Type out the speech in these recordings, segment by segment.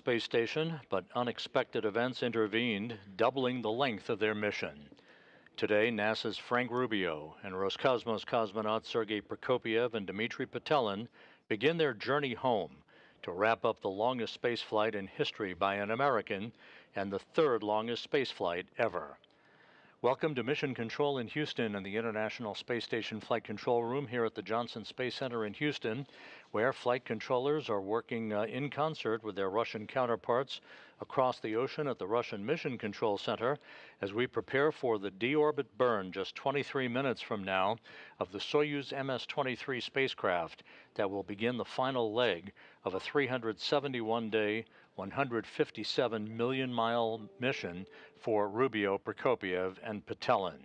Space Station, but unexpected events intervened, doubling the length of their mission. Today, NASA's Frank Rubio and Roscosmos cosmonauts Sergei Prokopyev and Dmitry Petelin begin their journey home to wrap up the longest spaceflight in history by an American and the third longest spaceflight ever. Welcome to Mission Control in Houston and the International Space Station Flight Control Room here at the Johnson Space Center in Houston, where flight controllers are working in concert with their Russian counterparts across the ocean at the Russian Mission Control Center as we prepare for the deorbit burn just 23 minutes from now of the Soyuz MS-23 spacecraft that will begin the final leg of a 371-day, 157 million mile mission for Rubio, Prokopyev, and Petelin.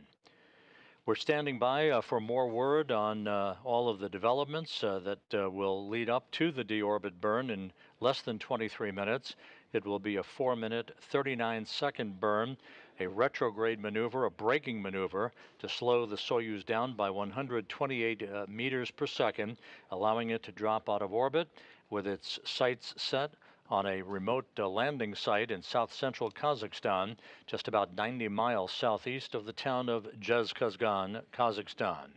We're standing by for more word on all of the developments that will lead up to the deorbit burn in less than 23 minutes. It will be a 4-minute, 39-second burn, a retrograde maneuver, a braking maneuver to slow the Soyuz down by 128 meters per second, allowing it to drop out of orbit with its sights set on a remote landing site in south-central Kazakhstan, just about 90 miles southeast of the town of Zhezkazgan, Kazakhstan.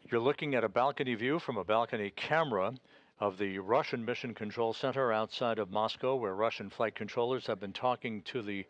You're looking at a balcony view from a balcony camera of the Russian Mission Control Center outside of Moscow, where Russian flight controllers have been talking to the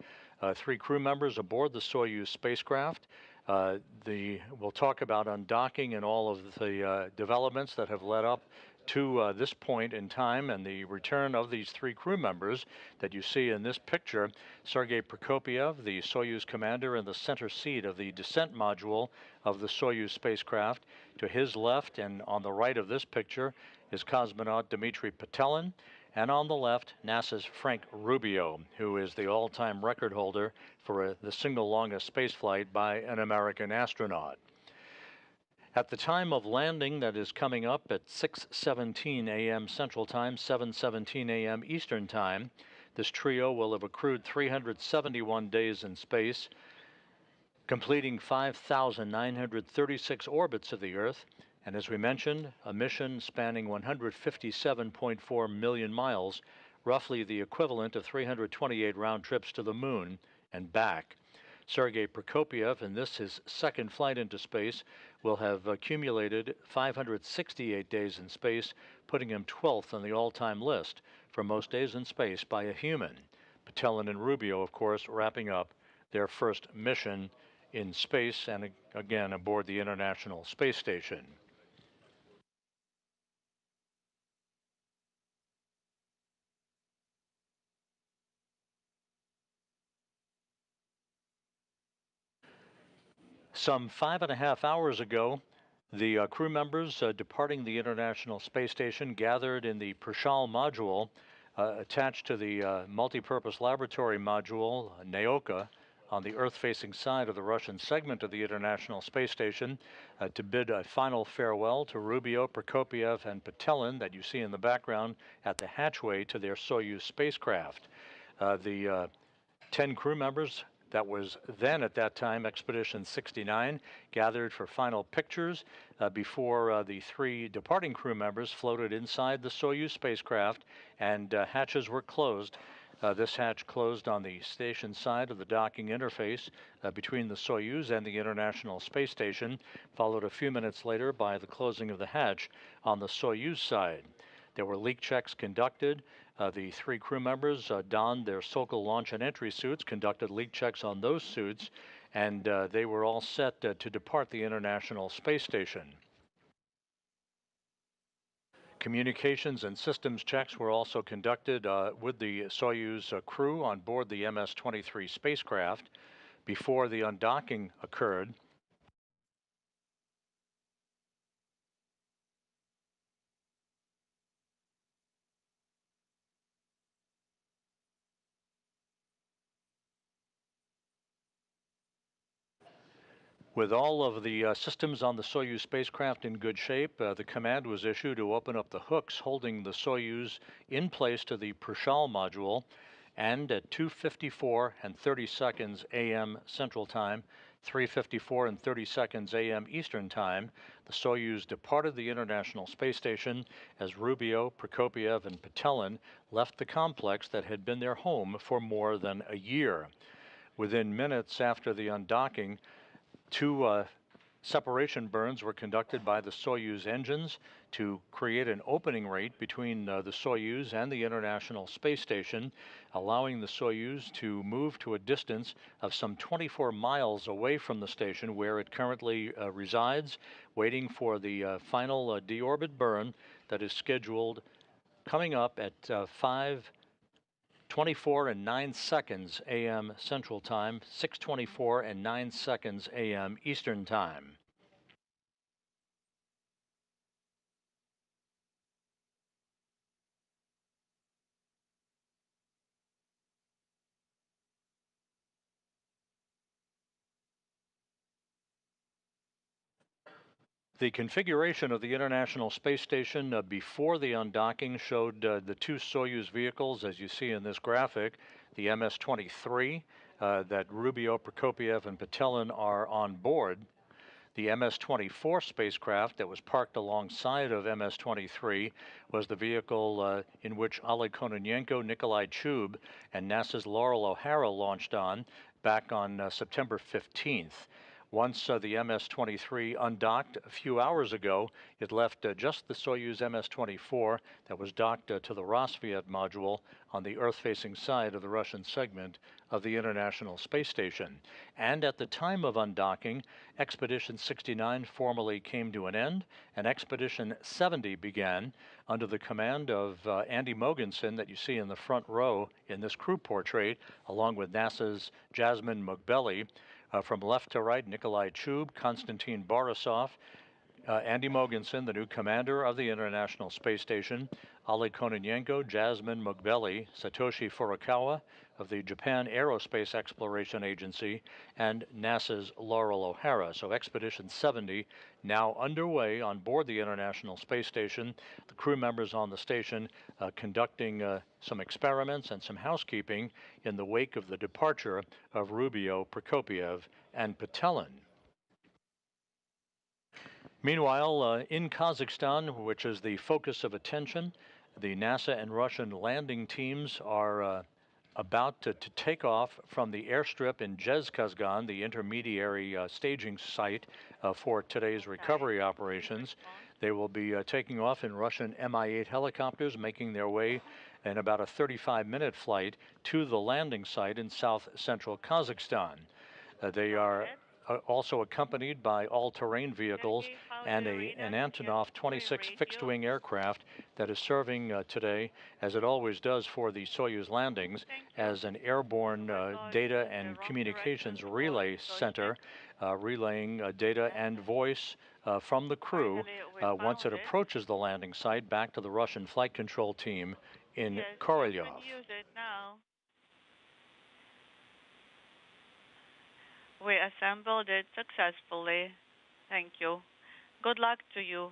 3 crew members aboard the Soyuz spacecraft. We'll talk about undocking and all of the developments that have led up to this point in time and the return of these 3 crew members that you see in this picture. Sergei Prokopyev, the Soyuz commander in the center seat of the descent module of the Soyuz spacecraft. To his left and on the right of this picture is cosmonaut Dmitry Petelin, and on the left, NASA's Frank Rubio, who is the all-time record holder for the single longest spaceflight by an American astronaut. At the time of landing that is coming up at 6:17 a.m. Central Time, 7:17 a.m. Eastern Time, this trio will have accrued 371 days in space, completing 5,936 orbits of the Earth, and as we mentioned, a mission spanning 157.4 million miles, roughly the equivalent of 328 round trips to the moon and back. Sergei Prokopyev, and this his second flight into space, will have accumulated 568 days in space, putting him 12th on the all-time list for most days in space by a human. Petelin and Rubio, of course, wrapping up their first mission in space and again aboard the International Space Station. Some 5.5 hours ago, the crew members departing the International Space Station gathered in the Prishal module attached to the multipurpose laboratory module, Naoka, on the Earth-facing side of the Russian segment of the International Space Station to bid a final farewell to Rubio, Prokopyev, and Petelin that you see in the background at the hatchway to their Soyuz spacecraft. The 10 crew members that was then at that time Expedition 69 gathered for final pictures before the 3 departing crew members floated inside the Soyuz spacecraft and hatches were closed. This hatch closed on the station side of the docking interface between the Soyuz and the International Space Station, followed a few minutes later by the closing of the hatch on the Soyuz side. There were leak checks conducted. The 3 crew members donned their Sokol launch and entry suits, conducted leak checks on those suits, and they were all set to depart the International Space Station. Communications and systems checks were also conducted with the Soyuz crew on board the MS-23 spacecraft before the undocking occurred. With all of the systems on the Soyuz spacecraft in good shape, the command was issued to open up the hooks holding the Soyuz in place to the Prishal module, and at 2:54 and 30 seconds a.m. Central Time, 3:54 and 30 seconds a.m. Eastern Time, the Soyuz departed the International Space Station as Rubio, Prokopiev, and Petelin left the complex that had been their home for more than a year. Within minutes after the undocking, two separation burns were conducted by the Soyuz engines to create an opening rate between the Soyuz and the International Space Station, allowing the Soyuz to move to a distance of some 24 miles away from the station where it currently resides, waiting for the final deorbit burn that is scheduled coming up at 5:24 and 9 seconds a.m. Central Time, 6:24 and 9 seconds a.m. Eastern Time. The configuration of the International Space Station before the undocking showed the two Soyuz vehicles, as you see in this graphic, the MS-23 that Rubio, Prokopiev, and Petelin are on board. The MS-24 spacecraft that was parked alongside of MS-23 was the vehicle in which Oleg Kononenko, Nikolai Chub, and NASA's Laurel O'Hara launched on back on September 15th. Once the MS-23 undocked a few hours ago, it left just the Soyuz MS-24 that was docked to the Rosviet module on the Earth-facing side of the Russian segment of the International Space Station. And at the time of undocking, Expedition 69 formally came to an end, and Expedition 70 began under the command of Andy Mogensen that you see in the front row in this crew portrait, along with NASA's Jasmine Mugbeli. From left to right, Nikolai Chub, Konstantin Borisov, Andy Mogensen, the new commander of the International Space Station, Oleg Kononenko, Jasmine Mugbeli, Satoshi Furukawa of the Japan Aerospace Exploration Agency, and NASA's Laurel O'Hara. So Expedition 70 now underway on board the International Space Station. The crew members on the station conducting some experiments and some housekeeping in the wake of the departure of Rubio, Prokopiev, and Petelin. Meanwhile, in Kazakhstan, which is the focus of attention, the NASA and Russian landing teams are about to take off from the airstrip in Zhezkazgan, the intermediary staging site for today's recovery operations. They will be taking off in Russian Mi-8 helicopters, making their way in about a 35-minute flight to the landing site in south-central Kazakhstan. They are also accompanied by all-terrain vehicles and an Antonov 26 fixed-wing aircraft that is serving today, as it always does for the Soyuz landings, as an airborne data and communications relay center, relaying data and voice from the crew once it approaches the landing site back to the Russian flight control team in Korolyov. We assembled it successfully. Thank you. Good luck to you.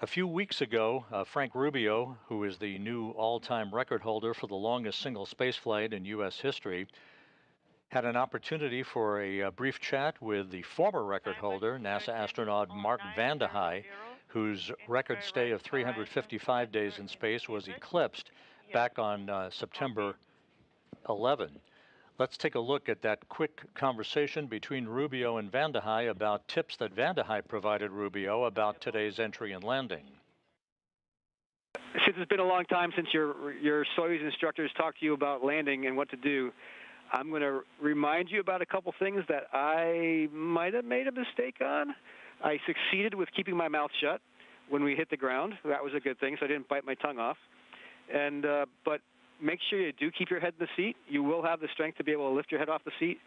A few weeks ago, Frank Rubio, who is the new all-time record holder for the longest single spaceflight in U.S. history, had an opportunity for a brief chat with the former record holder, NASA astronaut Mark Vande Hei, whose record stay of 355 days in space was eclipsed back on September 11. Let's take a look at that quick conversation between Rubio and Vande Hei about tips that Vande Hei provided Rubio about today's entry and landing. Since it's been a long time since your Soyuz instructors talked to you about landing and what to do, I'm going to remind you about a couple things that I might have made a mistake on. I succeeded with keeping my mouth shut when we hit the ground. That was a good thing, so I didn't bite my tongue off. And but make sure you do keep your head in the seat. You will have the strength to be able to lift your head off the seat.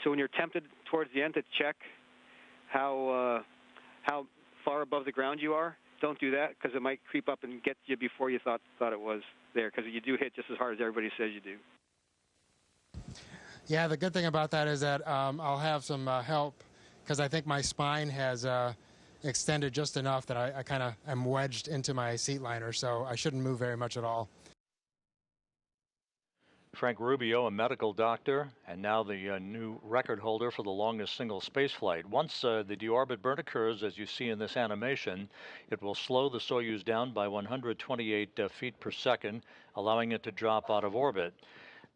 So when you're tempted towards the end to check how far above the ground you are, don't do that, because it might creep up and get you before you thought it was there, because you do hit just as hard as everybody says you do. Yeah, the good thing about that is that I'll have some help, because I think my spine has extended just enough that I kind of am wedged into my seat liner, so I shouldn't move very much at all. Frank Rubio, a medical doctor, and now the new record holder for the longest single space flight. Once the deorbit burn occurs, as you see in this animation, it will slow the Soyuz down by 128 feet per second, allowing it to drop out of orbit.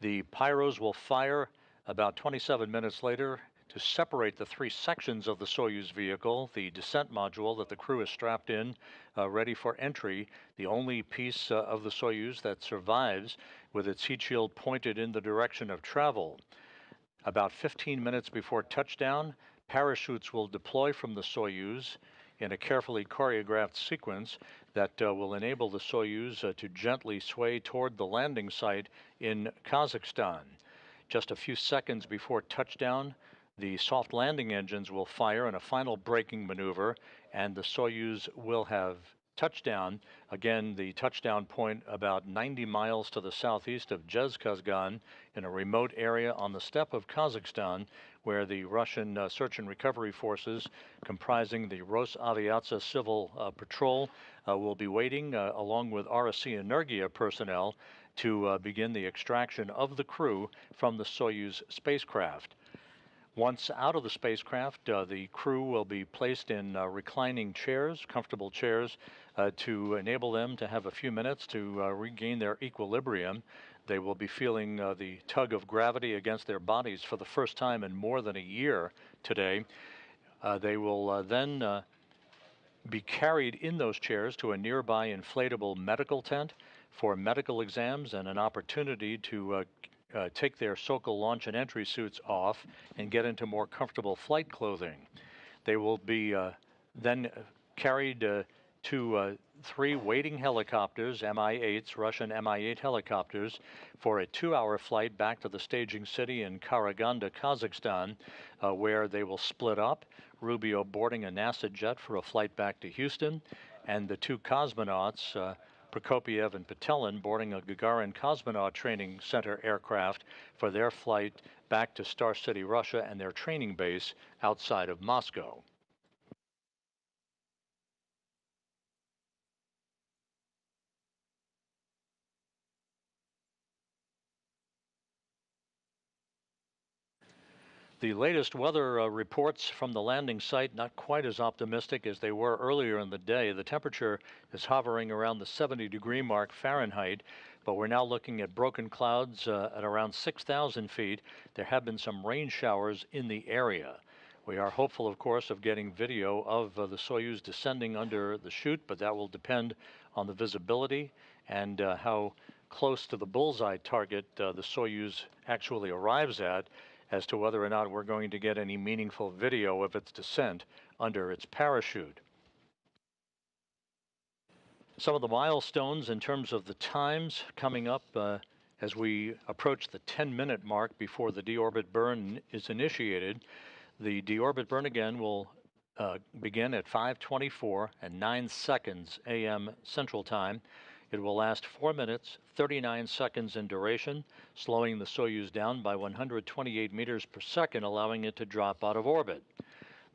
The pyros will fire about 27 minutes later to separate the three sections of the Soyuz vehicle, the descent module that the crew is strapped in, ready for entry, the only piece of the Soyuz that survives with its heat shield pointed in the direction of travel. About 15 minutes before touchdown, parachutes will deploy from the Soyuz in a carefully choreographed sequence that will enable the Soyuz to gently sway toward the landing site in Kazakhstan. Just a few seconds before touchdown, the soft landing engines will fire in a final braking maneuver, and the Soyuz will have touchdown. Again, the touchdown point about 90 miles to the southeast of Zhezkazgan in a remote area on the steppe of Kazakhstan, where the Russian search and recovery forces comprising the Rosaviatsia Civil Patrol will be waiting along with RSC Energia personnel to begin the extraction of the crew from the Soyuz spacecraft. Once out of the spacecraft, the crew will be placed in reclining chairs, comfortable chairs, to enable them to have a few minutes to regain their equilibrium. They will be feeling the tug of gravity against their bodies for the first time in more than a year today. They will then be carried in those chairs to a nearby inflatable medical tent for medical exams and an opportunity to take their Sokol launch and entry suits off and get into more comfortable flight clothing. They will be then carried to three waiting helicopters, Mi-8s, Russian Mi-8 helicopters, for a 2-hour flight back to the staging city in Karaganda, Kazakhstan, where they will split up, Rubio boarding a NASA jet for a flight back to Houston, and the two cosmonauts, Prokopiev and Petelin, boarding a Gagarin Cosmonaut Training Center aircraft for their flight back to Star City, Russia, and their training base outside of Moscow. The latest weather reports from the landing site not quite as optimistic as they were earlier in the day. The temperature is hovering around the 70-degree mark Fahrenheit, but we're now looking at broken clouds at around 6,000 feet. There have been some rain showers in the area. We are hopeful, of course, of getting video of the Soyuz descending under the chute, but that will depend on the visibility and how close to the bullseye target the Soyuz actually arrives at, as to whether or not we're going to get any meaningful video of its descent under its parachute. Some of the milestones in terms of the times coming up as we approach the 10-minute mark before the deorbit burn is initiated. The deorbit burn again will begin at 5:24 and 9 seconds a.m. Central Time. It will last 4 minutes, 39 seconds in duration, slowing the Soyuz down by 128 meters per second, allowing it to drop out of orbit.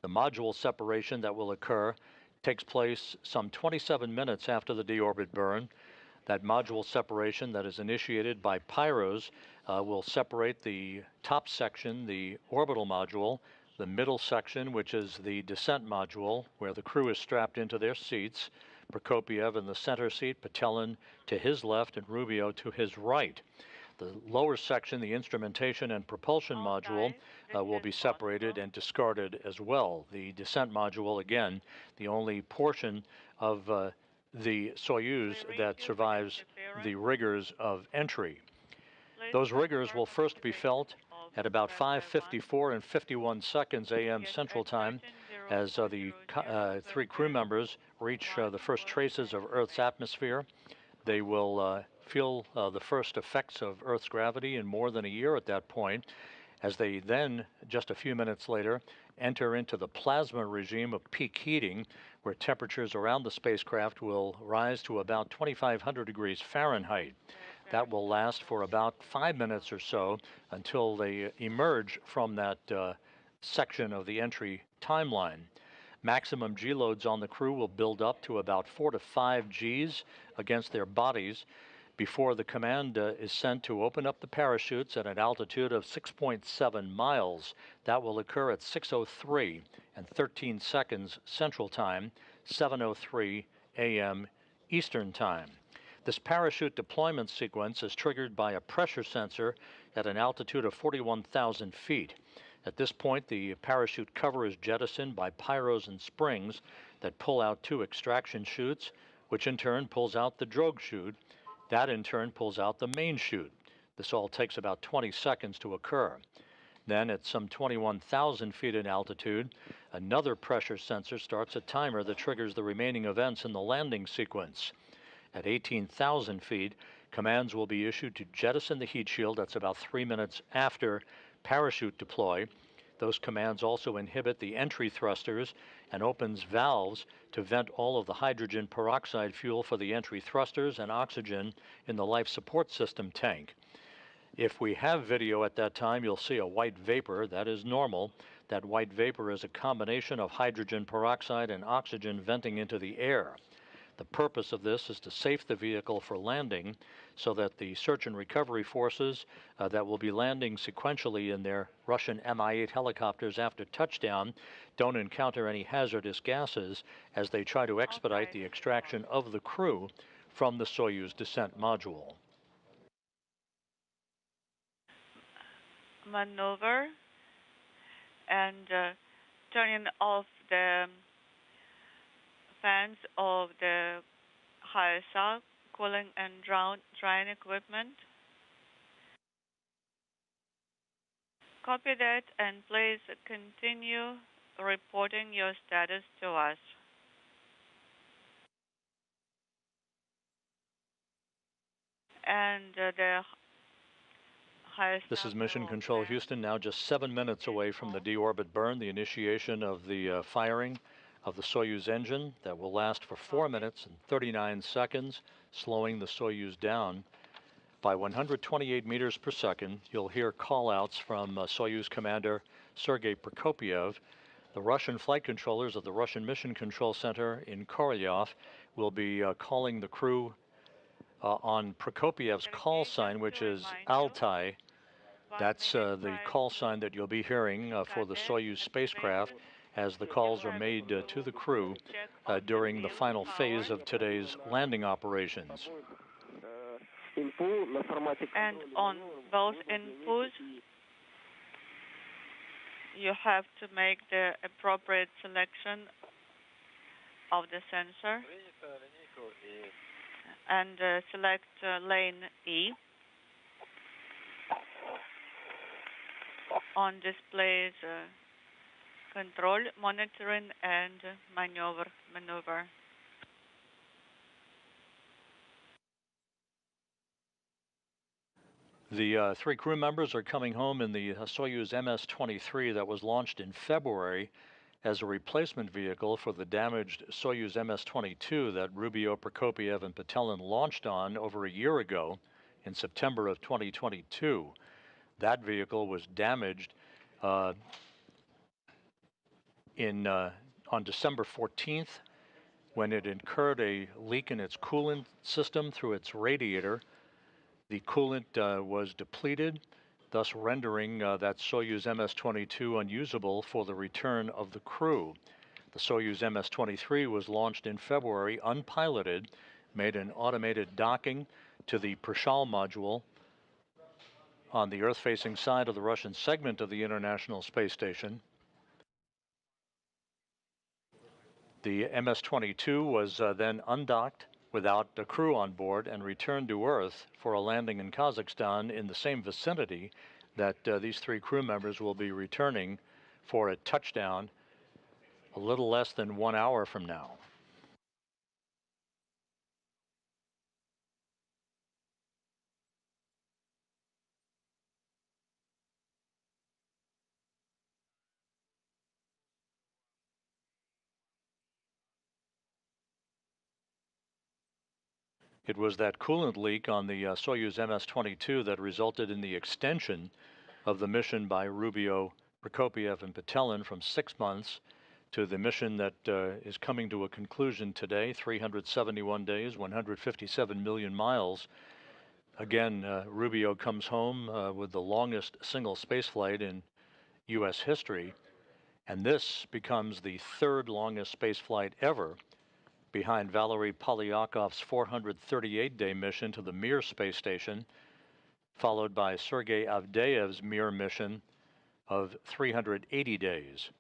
The module separation that will occur takes place some 27 minutes after the deorbit burn. That module separation that is initiated by pyros will separate the top section, the orbital module, the middle section, which is the descent module, where the crew is strapped into their seats, Prokopiev in the center seat, Petelin to his left, and Rubio to his right. The lower section, the instrumentation and propulsion module, will be separated and discarded as well. The descent module, again, the only portion of the Soyuz that survives the rigors of entry. Those rigors will first be felt at about 5:54 and 51 seconds a.m. Central Time, as the three crew members reach the first traces of Earth's atmosphere. They will feel the first effects of Earth's gravity in more than a year at that point, as they then, just a few minutes later, enter into the plasma regime of peak heating, where temperatures around the spacecraft will rise to about 2,500 degrees Fahrenheit. That will last for about 5 minutes or so until they emerge from that section of the entry timeline. Maximum G loads on the crew will build up to about 4 to 5 Gs against their bodies before the command is sent to open up the parachutes at an altitude of 6.7 miles. That will occur at 6:03 and 13 seconds Central Time, 7:03 a.m. Eastern Time. This parachute deployment sequence is triggered by a pressure sensor at an altitude of 41,000 feet. At this point, the parachute cover is jettisoned by pyros and springs that pull out two extraction chutes, which in turn pulls out the drogue chute. That in turn pulls out the main chute. This all takes about 20 seconds to occur. Then at some 21,000 feet in altitude, another pressure sensor starts a timer that triggers the remaining events in the landing sequence. At 18,000 feet, commands will be issued to jettison the heat shield. That's about 3 minutes after parachute deploy. Those commands also inhibit the entry thrusters and opens valves to vent all of the hydrogen peroxide fuel for the entry thrusters and oxygen in the life support system tank. If we have video at that time, you'll see a white vapor. That is normal. That white vapor is a combination of hydrogen peroxide and oxygen venting into the air. The purpose of this is to safe the vehicle for landing so that the search and recovery forces that will be landing sequentially in their Russian Mi-8 helicopters after touchdown don't encounter any hazardous gases as they try to expedite the extraction of the crew from the Soyuz descent module. Maneuver and turning off the fans of the HISA, cooling and drying equipment. Copy that and please continue reporting your status to us. And the HISA. This is Mission Control Houston, now just 7 minutes away from the deorbit burn, the initiation of the firing of the Soyuz engine that will last for 4 minutes and 39 seconds, slowing the Soyuz down by 128 meters per second. You'll hear call-outs from Soyuz commander Sergei Prokopyev. The Russian flight controllers of the Russian Mission Control Center in Korolyov will be calling the crew on Prokopiev's call sign, which is Altai. That's the call sign that you'll be hearing for the Soyuz spacecraft as the calls are made to the crew during the final phase of today's landing operations. And on both inputs, you have to make the appropriate selection of the sensor and select lane E. On displays, control, monitoring, and maneuver. The three crew members are coming home in the Soyuz MS-23 that was launched in February as a replacement vehicle for the damaged Soyuz MS-22 that Rubio, Prokopyev, and Petelin launched on over a year ago in September of 2022. That vehicle was damaged on December 14th when it incurred a leak in its coolant system through its radiator. The coolant was depleted, thus rendering that Soyuz MS-22 unusable for the return of the crew. The Soyuz MS-23 was launched in February unpiloted, made an automated docking to the Prishal module on the Earth-facing side of the Russian segment of the International Space Station. The MS-22 was then undocked without a crew on board and returned to Earth for a landing in Kazakhstan in the same vicinity that these three crew members will be returning for a touchdown a little less than 1 hour from now. It was that coolant leak on the Soyuz MS-22 that resulted in the extension of the mission by Rubio, Prokopyev, and Petelin from 6 months to the mission that is coming to a conclusion today, 371 days, 157 million miles, Again, Rubio comes home with the longest single spaceflight in U.S. history, and this becomes the third longest spaceflight ever, behind Valery Polyakov's 438-day mission to the Mir space station, followed by Sergei Avdeyev's Mir mission of 380 days.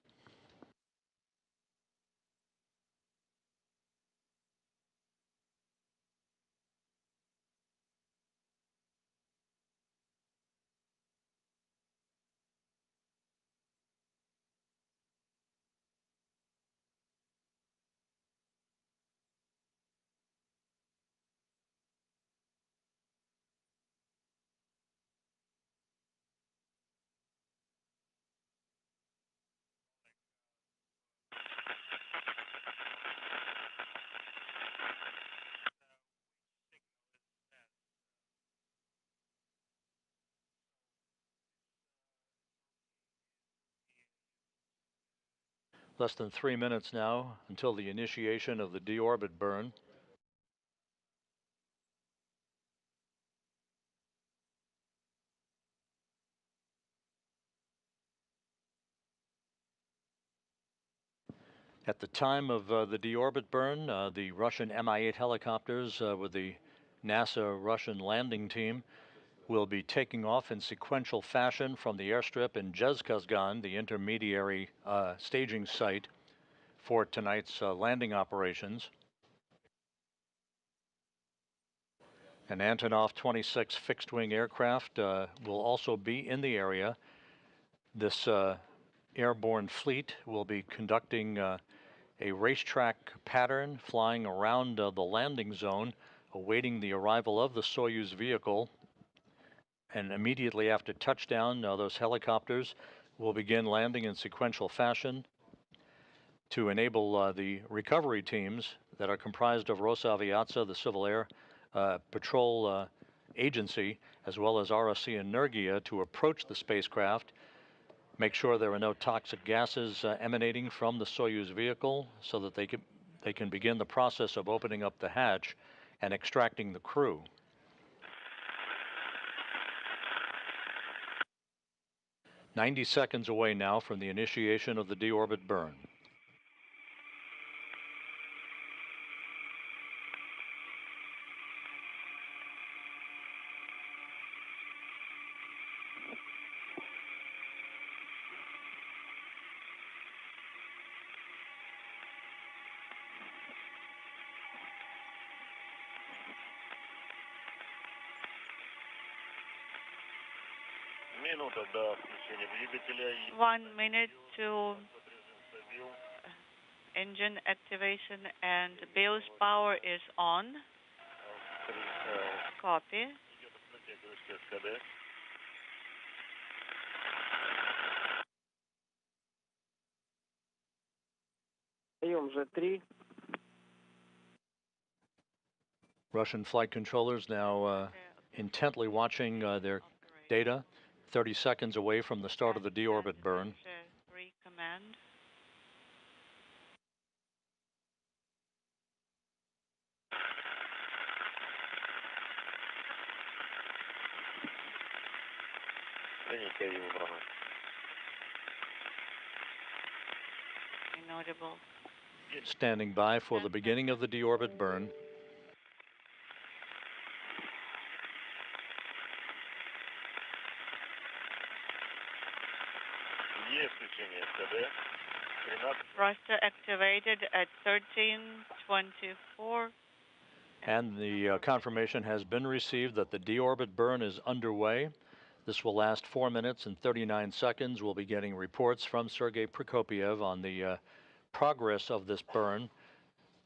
Less than 3 minutes now until the initiation of the deorbit burn. At the time of the deorbit burn, the Russian Mi-8 helicopters with the NASA Russian landing team will be taking off in sequential fashion from the airstrip in Zhezkazgan, the intermediary staging site for tonight's landing operations. An Antonov 26 fixed-wing aircraft will also be in the area. This airborne fleet will be conducting a racetrack pattern, flying around the landing zone, awaiting the arrival of the Soyuz vehicle. And immediately after touchdown, those helicopters will begin landing in sequential fashion to enable the recovery teams that are comprised of Rosaviatsa, the Civil Air Patrol Agency, as well as RSC Energia, to approach the spacecraft, make sure there are no toxic gases emanating from the Soyuz vehicle so that they can begin the process of opening up the hatch and extracting the crew. "90 seconds away now from the initiation of the deorbit burn. Минута до включения двигателя. 1 minute to engine activation, and BIOS power is on. Copy. Russian flight controllers now intently watching their data, 30 seconds away from the start of the deorbit burn. Command. Inaudible. Standing by for the beginning of the deorbit burn. Thruster activated at 13:24. And the confirmation has been received that the deorbit burn is underway. This will last 4 minutes and 39 seconds. We'll be getting reports from Sergei Prokopyev on the progress of this burn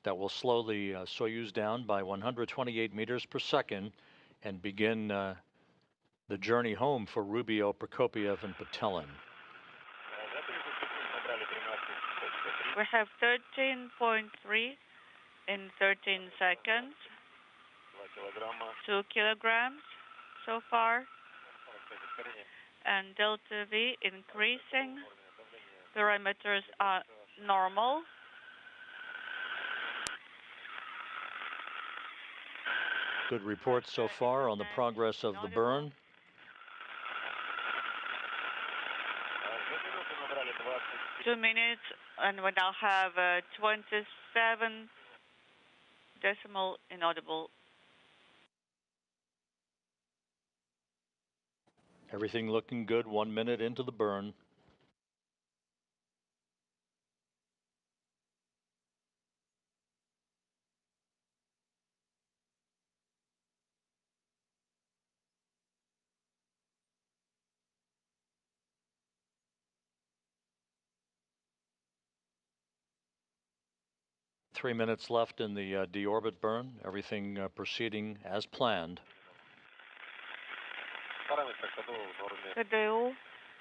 that will slow the Soyuz down by 128 meters per second and begin the journey home for Rubio, Prokopyev, and Patelin. We have 13.3 in 13 seconds. 2 kilograms so far. And delta V increasing. Parameters are normal. Good report so far on the progress of the burn. Inaudible. 2 minutes, and we now have 27 decimal inaudible. Everything looking good 1 minute into the burn. Three minutes left in the deorbit burn. Everything proceeding as planned. Параметры ходового в норме. KDU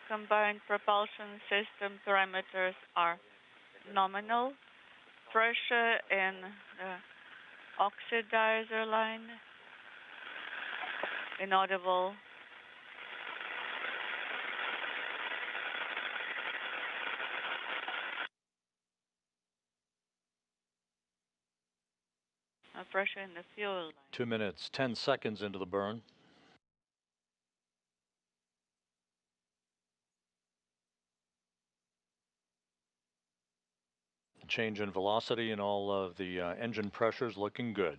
combined propulsion system parameters are nominal. Pressure in the oxidizer line inaudible. Pressure in the fuel line. 2 minutes, 10 seconds into the burn. Change in velocity and all of the engine pressures looking good.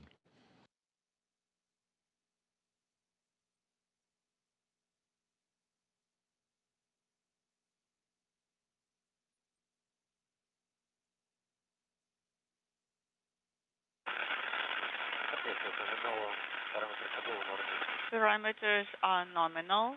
Parameters are nominal.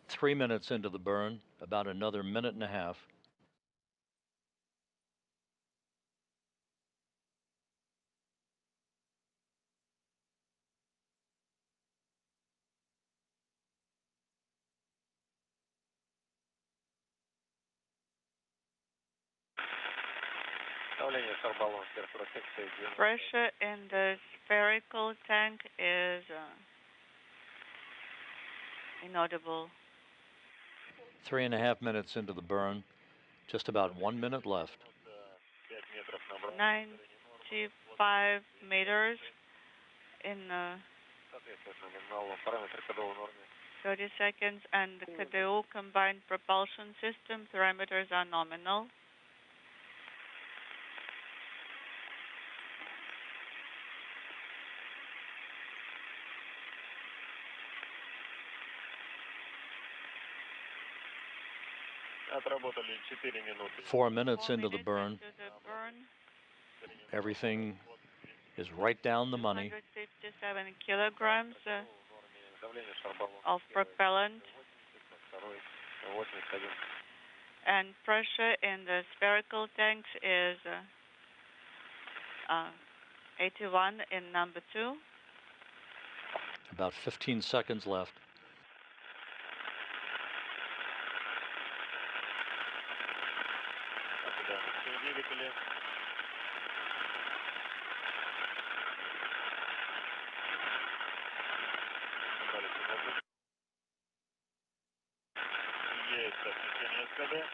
Three minutes into the burn, about another minute and a half. Pressure in the spherical tank is inaudible. 3.5 minutes into the burn, just about 1 minute left. 95 meters in 30 seconds, and the KDU combined propulsion system parameters are nominal. Отработали 4 минуты. 4 minutes 4 into the minutes burn. into the burn. Everything is right down the money. 257 kilograms Давление шарбалон. of propellant, Второй 81. and pressure in the spherical tanks is 81 in number 2. About 15 seconds left. Все двигатели. Есть освещение СКД.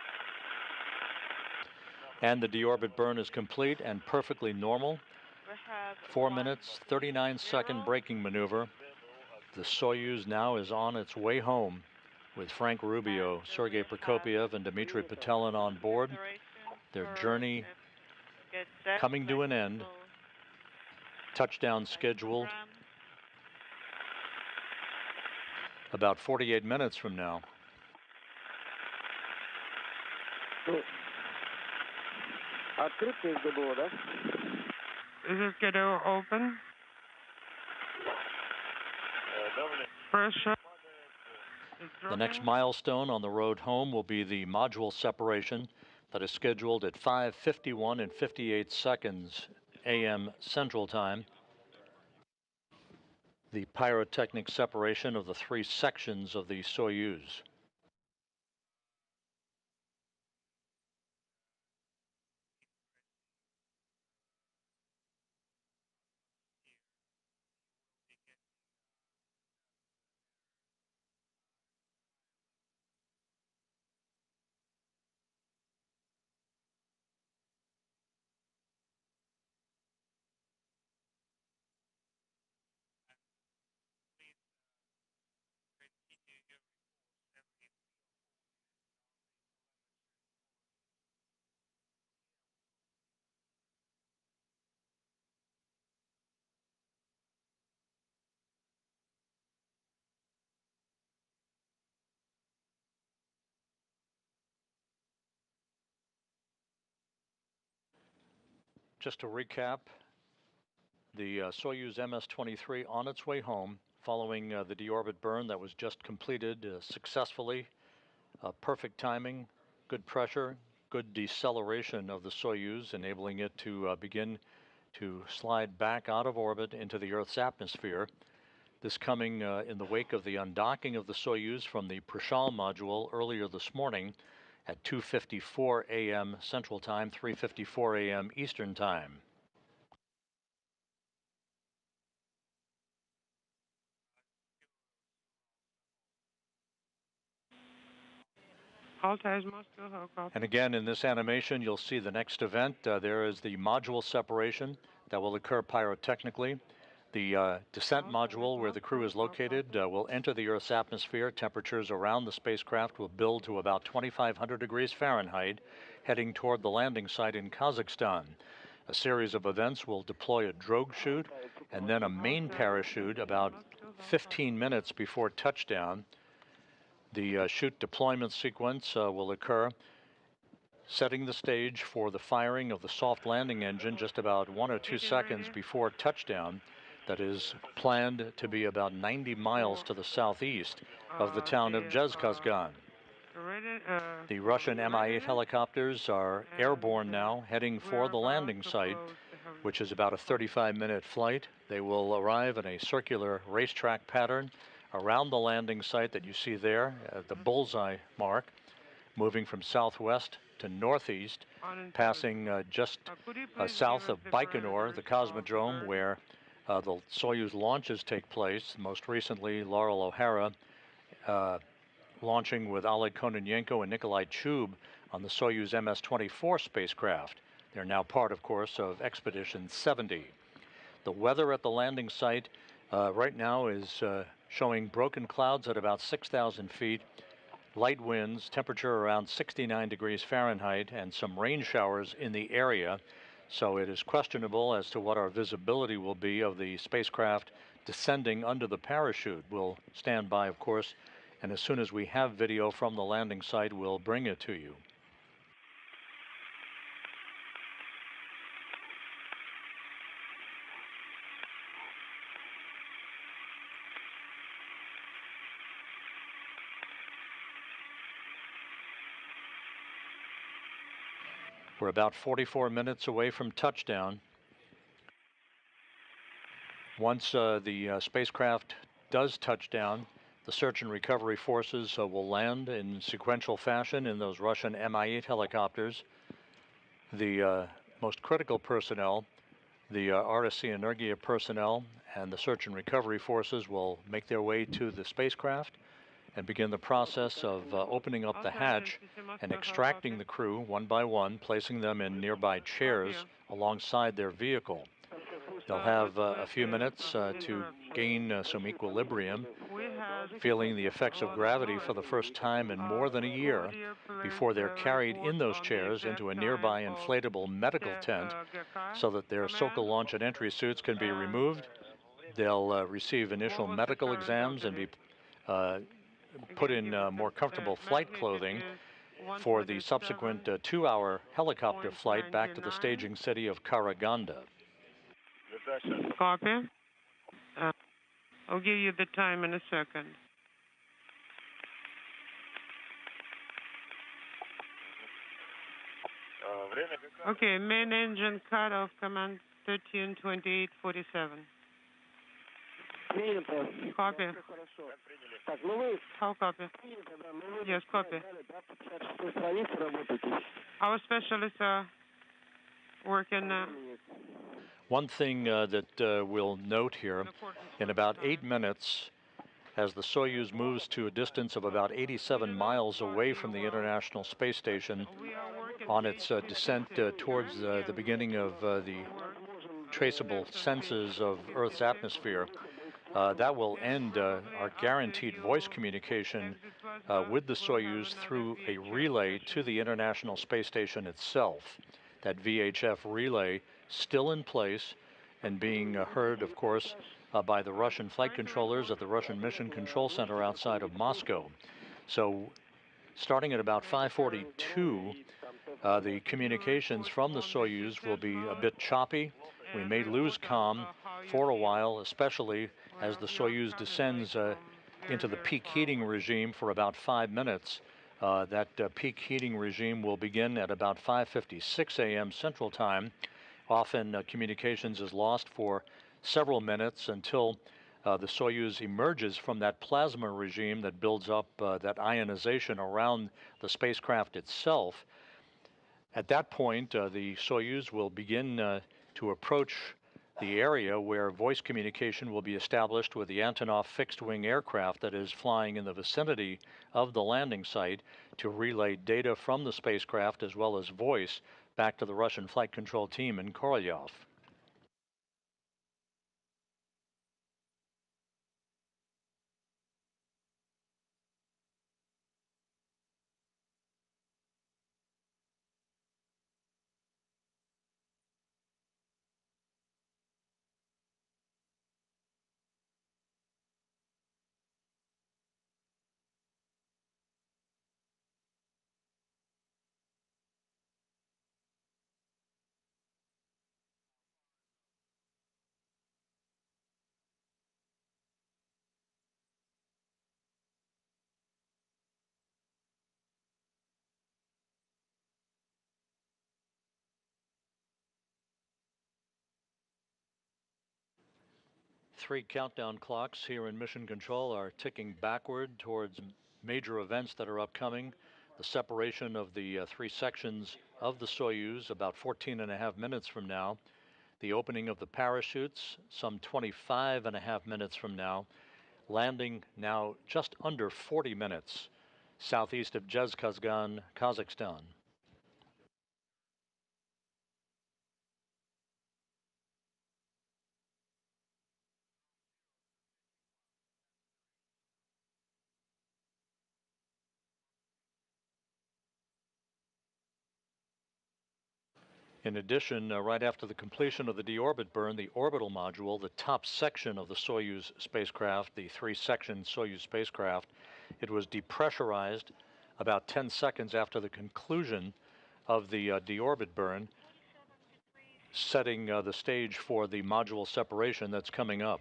And the deorbit burn is complete and perfectly normal. We have 4 1, minutes, 39-second 0. braking maneuver. The Soyuz now is on its way home with Frank Rubio, Sergei Prokopiev, and Dmitry Petelin on board. Their journey coming to an end. Touchdown scheduled about 48 minutes from now. Открытие было, да? Is this KDU open? Pressure is The next dropping. milestone on the road home will be the module separation that is scheduled at 5:51 and 58 seconds a.m. Central Time. The pyrotechnic separation of the three sections of the Soyuz. Just to recap, the Soyuz MS-23 on its way home following the deorbit burn that was just completed successfully. Perfect timing, good pressure, good deceleration of the Soyuz, enabling it to begin to slide back out of orbit into the Earth's atmosphere. This coming in the wake of the undocking of the Soyuz from the Prishal module earlier this morning at 2:54 a.m. Central Time, 3:54 a.m. Eastern Time. And again, in this animation, you'll see the next event. There is the module separation that will occur pyrotechnically. The descent module, where the crew is located, will enter the Earth's atmosphere. Temperatures around the spacecraft will build to about 2,500 degrees Fahrenheit, heading toward the landing site in Kazakhstan. A series of events will deploy a drogue chute and then a main parachute about 15 minutes before touchdown. The chute deployment sequence will occur, setting the stage for the firing of the soft landing engine just about 1 or 2 seconds before touchdown. That is planned to be about 90 miles to the southeast of the town of Zhezkazgan. The Russian Mi-8 helicopters are airborne now, heading for the landing site, which is about a 35-minute flight. They will arrive in a circular racetrack pattern around the landing site that you see there, the bullseye mark, moving from southwest to northeast, passing just south of Baikonur, the cosmodrome where the Soyuz launches take place. Most recently, Laurel O'Hara launching with Oleg Kononenko and Nikolai Chub on the Soyuz MS-24 spacecraft. They're now part, of course, of Expedition 70. The weather at the landing site right now is showing broken clouds at about 6,000 feet, light winds, temperature around 69 degrees Fahrenheit, and some rain showers in the area. So it is questionable as to what our visibility will be of the spacecraft descending under the parachute. We'll stand by, of course, and as soon as we have video from the landing site, we'll bring it to you. We're about 44 minutes away from touchdown. Once the spacecraft does touch down, the search and recovery forces will land in sequential fashion in those Russian Mi-8 helicopters. The most critical personnel, the RSC Energia personnel, and the search and recovery forces will make their way to the spacecraft and begin the process of opening up the hatch and extracting the crew one by one, placing them in nearby chairs alongside their vehicle. They'll have a few minutes to gain some equilibrium, feeling the effects of gravity for the first time in more than a year, before they're carried in those chairs into a nearby inflatable medical tent so that their Sokol launch and entry suits can be removed. They'll receive initial medical exams and be put in more comfortable flight clothing for the subsequent 2-hour helicopter flight back to the staging city of Karaganda. Copy. I'll give you the time in a second. Okay, main engine cut off, command 132847. Copy. How copy? Yes, copy. Our specialists are working. One thing that we'll note here, in about 8 minutes, as the Soyuz moves to a distance of about 87 miles away from the International Space Station on its descent towards the beginning of the traceable senses of Earth's atmosphere, that will end our guaranteed voice communication with the Soyuz through a relay to the International Space Station itself. That VHF relay still in place and being heard, of course, by the Russian flight controllers at the Russian Mission Control Center outside of Moscow. So starting at about 5:42, The communications from the Soyuz will be a bit choppy. We may lose comm for a while, especially as the Soyuz descends into the peak heating regime for about 5 minutes. That peak heating regime will begin at about 5:56 a.m. Central Time. Often communications is lost for several minutes until the Soyuz emerges from that plasma regime that builds up that ionization around the spacecraft itself. At that point, the Soyuz will begin to approach the area where voice communication will be established with the Antonov fixed-wing aircraft that is flying in the vicinity of the landing site to relay data from the spacecraft as well as voice back to the Russian flight control team in Korolyov. Three countdown clocks here in Mission Control are ticking backward towards major events that are upcoming. The separation of the three sections of the Soyuz about 14.5 minutes from now. The opening of the parachutes some 25.5 minutes from now. Landing now just under 40 minutes southeast of Zhezkazgan, Kazakhstan. In addition, right after the completion of the deorbit burn, the orbital module, the top section of the Soyuz spacecraft, the three-section Soyuz spacecraft, it was depressurized about 10 seconds after the conclusion of the deorbit burn, setting the stage for the module separation that's coming up.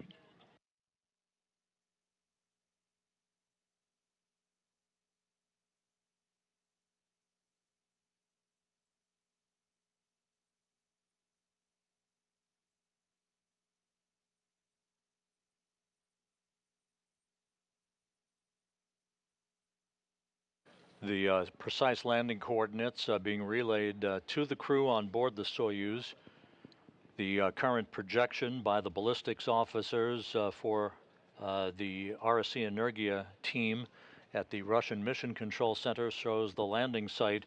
The precise landing coordinates being relayed to the crew on board the Soyuz. The current projection by the ballistics officers for the RSC Energia team at the Russian Mission Control Center shows the landing site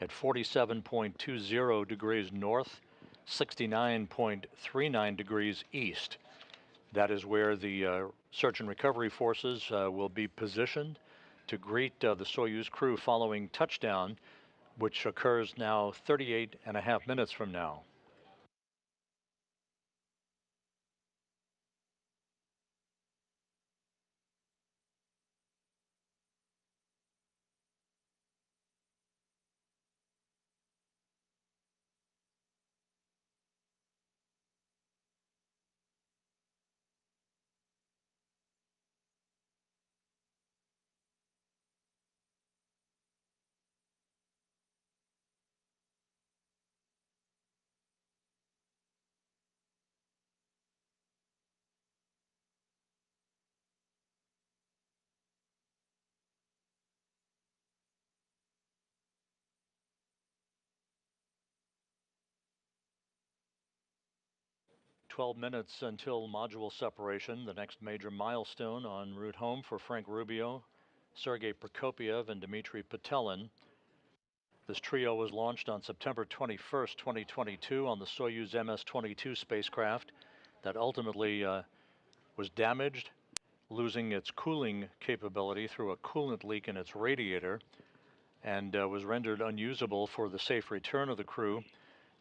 at 47.20 degrees north, 69.39 degrees east. That is where the search and recovery forces will be positioned to greet the Soyuz crew following touchdown, which occurs now 38.5 minutes from now. "12 minutes until module separation, the next major milestone en route home for Frank Rubio, Sergei Prokopiev, and Dmitry Petelin. This trio was launched on September 21st, 2022 on the Soyuz MS-22 spacecraft that ultimately was damaged, losing its cooling capability through a coolant leak in its radiator, and was rendered unusable for the safe return of the crew.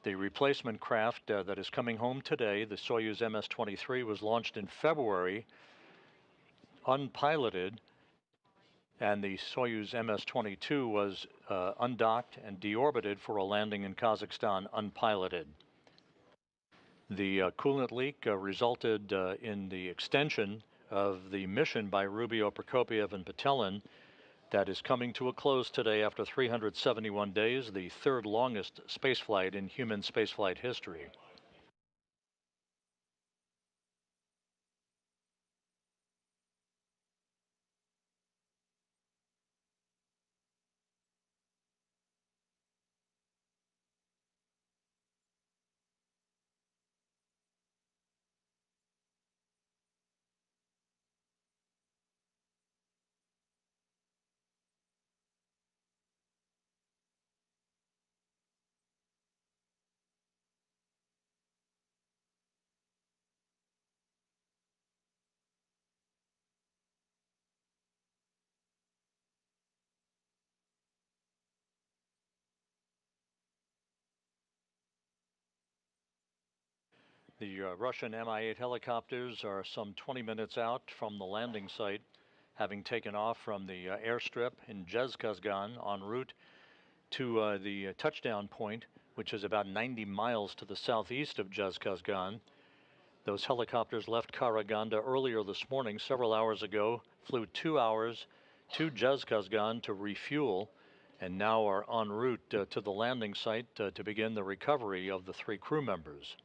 The replacement craft that is coming home today, the Soyuz MS-23, was launched in February, unpiloted, And the Soyuz MS-22 was undocked and deorbited for a landing in Kazakhstan unpiloted. The coolant leak resulted in the extension of the mission by Rubio, Prokopiev, and Petelin that is coming to a close today after 371 days, the third longest spaceflight in human spaceflight history. The Russian Mi-8 helicopters are some 20 minutes out from the landing site, having taken off from the airstrip in Zhezkazgan en route to the touchdown point, which is about 90 miles to the southeast of Zhezkazgan. Those helicopters left Karaganda earlier this morning, several hours ago, flew 2 hours to Zhezkazgan to refuel, and now are en route to the landing site to begin the recovery of the 3 crew members.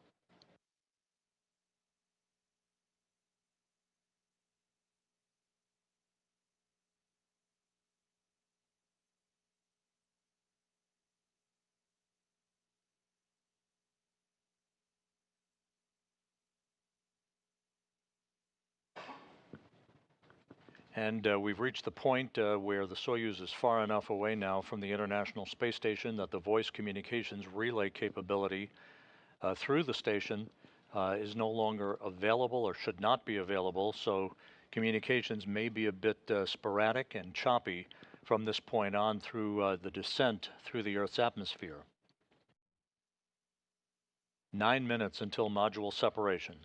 And we've reached the point where the Soyuz is far enough away now from the International Space Station that the voice communications relay capability through the station is no longer available or should not be available. So communications may be a bit sporadic and choppy from this point on through the descent through the Earth's atmosphere. 9 minutes until module separation.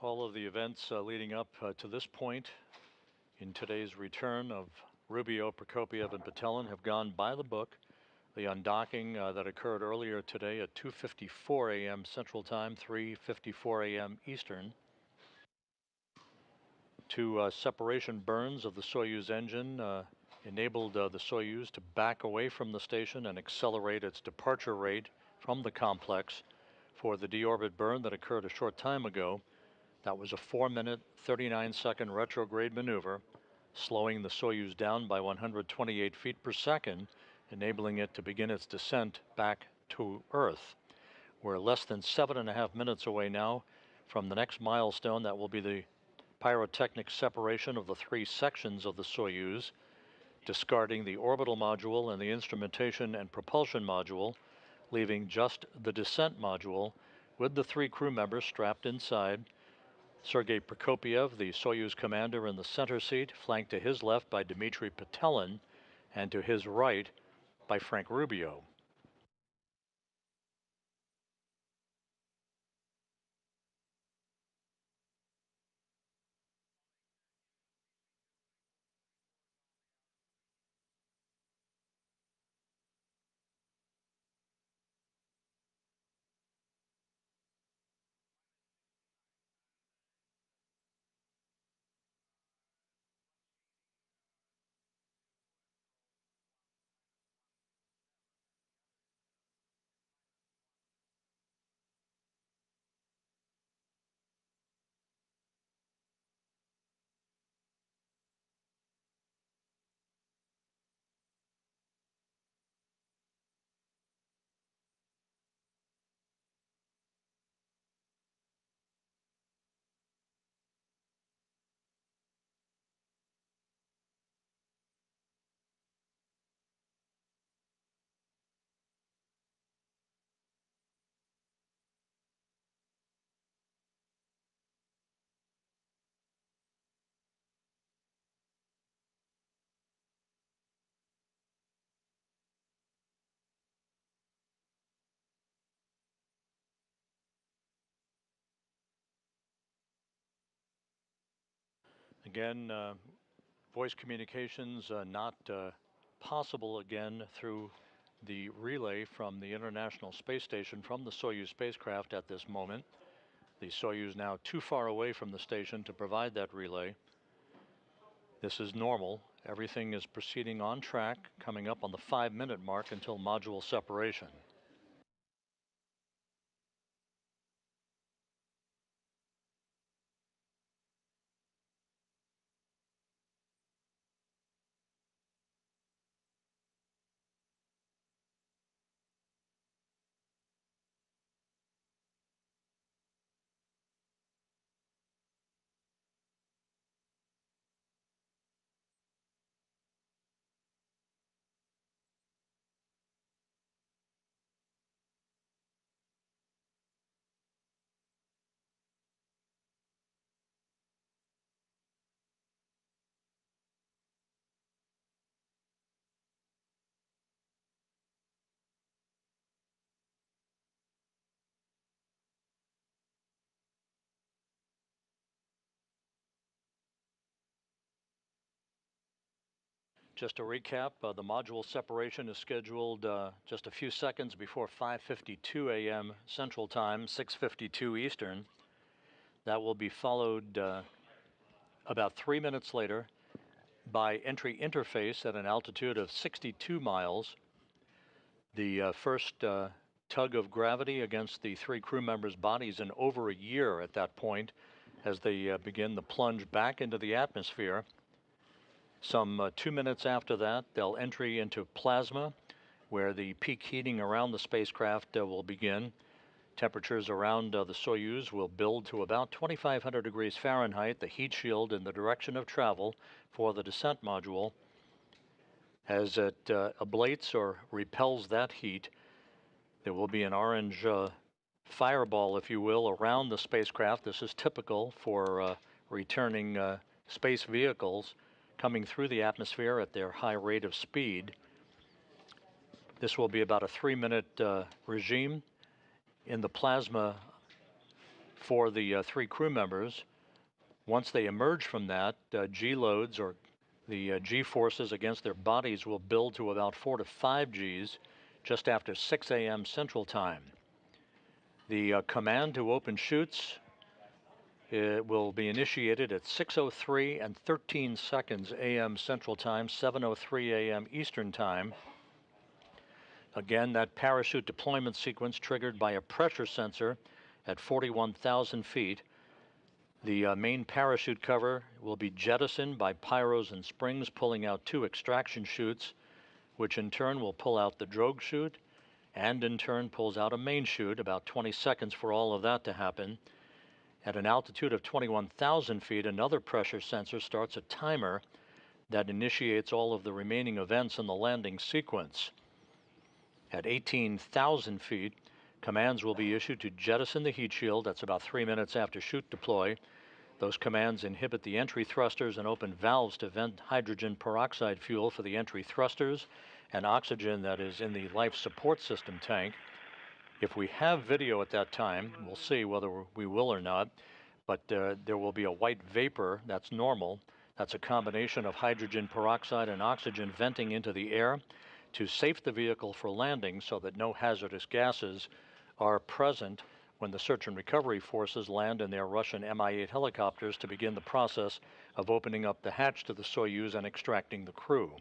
All of the events leading up to this point in today's return of Rubio, Prokopiev, and Petelin have gone by the book. The undocking that occurred earlier today at 2:54 a.m. Central Time, 3:54 a.m. Eastern. 2 separation burns of the Soyuz engine enabled the Soyuz to back away from the station and accelerate its departure rate from the complex for the deorbit burn that occurred a short time ago. That was a 4-minute, 39-second retrograde maneuver, slowing the Soyuz down by 128 feet per second, enabling it to begin its descent back to Earth. We're less than 7.5 minutes away now from the next milestone. That will be the pyrotechnic separation of the 3 sections of the Soyuz, discarding the orbital module and the instrumentation and propulsion module, leaving just the descent module with the 3 crew members strapped inside. Sergei Prokopiev, the Soyuz commander, in the center seat, flanked to his left by Dmitry Petelin, and to his right by Frank Rubio. Again, voice communications not possible again through the relay from the International Space Station from the Soyuz spacecraft at this moment. The Soyuz now too far away from the station to provide that relay. This is normal. Everything is proceeding on track, coming up on the 5-minute mark until module separation. Just to recap, the module separation is scheduled just a few seconds before 5:52 a.m. Central Time, 6:52 Eastern. That will be followed about 3 minutes later by entry interface at an altitude of 62 miles. The first tug of gravity against the 3 crew members' bodies in over a year at that point as they begin the plunge back into the atmosphere. Some 2 minutes after that, they'll entry into plasma, where the peak heating around the spacecraft will begin. Temperatures around the Soyuz will build to about 2,500 degrees Fahrenheit, the heat shield in the direction of travel for the descent module. As it ablates or repels that heat, there will be an orange fireball, if you will, around the spacecraft. This is typical for returning space vehicles coming through the atmosphere at their high rate of speed. This will be about a 3-minute regime in the plasma for the 3 crew members. Once they emerge from that, G loads or the G forces against their bodies will build to about 4 to 5 Gs just after 6 a.m. Central Time. The command to open chutes will be initiated at 6:03 and 13 seconds a.m. Central Time, 7:03 a.m. Eastern Time. Again, that parachute deployment sequence triggered by a pressure sensor at 41,000 feet. The main parachute cover will be jettisoned by pyros and springs, pulling out 2 extraction chutes, which in turn will pull out the drogue chute, and in turn pulls out a main chute, about 20 seconds for all of that to happen. At an altitude of 21,000 feet, another pressure sensor starts a timer that initiates all of the remaining events in the landing sequence. At 18,000 feet, commands will be issued to jettison the heat shield. That's about 3 minutes after chute deploy. Those commands inhibit the entry thrusters and open valves to vent hydrogen peroxide fuel for the entry thrusters and oxygen that is in the life support system tank. If we have video at that time, we'll see whether we will or not, but there will be a white vapor. That's normal. That's a combination of hydrogen peroxide and oxygen venting into the air to safe the vehicle for landing so that no hazardous gases are present when the search and recovery forces land in their Russian Mi-8 helicopters to begin the process of opening up the hatch to the Soyuz and extracting the crew.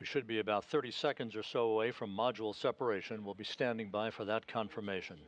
We should be about 30 seconds or so away from module separation. We'll be standing by for that confirmation.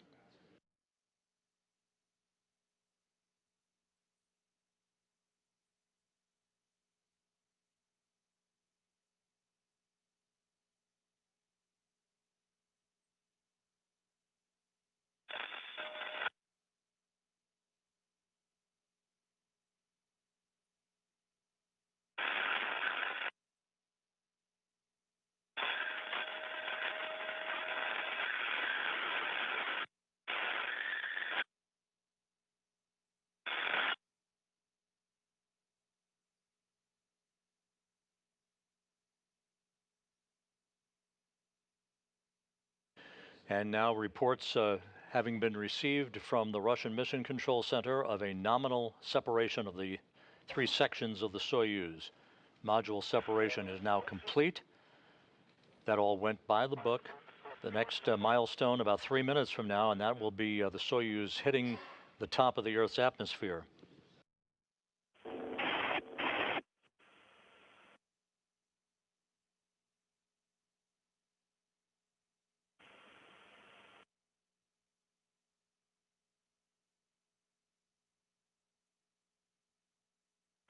And now reports having been received from the Russian Mission Control Center of a nominal separation of the three sections of the Soyuz. Module separation is now complete. That all went by the book. The next milestone about 3 minutes from now, and that will be the Soyuz hitting the top of the Earth's atmosphere.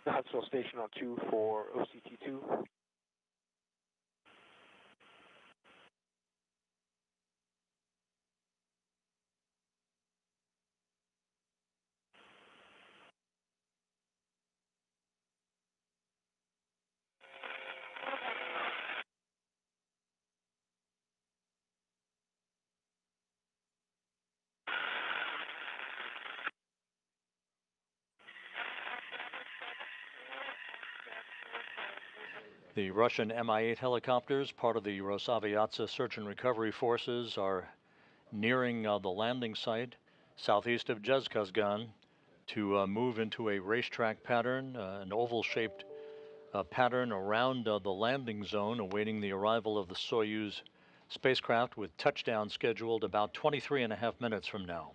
Huntsville Station on 2 for OCT2. The Russian Mi-8 helicopters, part of the Rosaviatsa search and recovery forces, are nearing the landing site southeast of Zhezkazgan to move into a racetrack pattern, an oval-shaped pattern around the landing zone, awaiting the arrival of the Soyuz spacecraft, with touchdown scheduled about 23.5 minutes from now.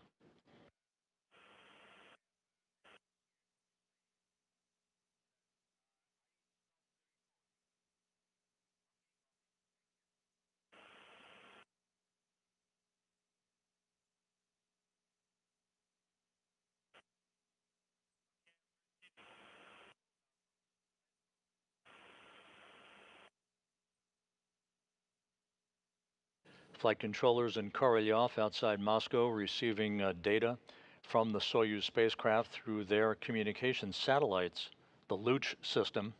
Flight controllers in Korolyov outside Moscow receiving data from the Soyuz spacecraft through their communication satellites, the Luch system.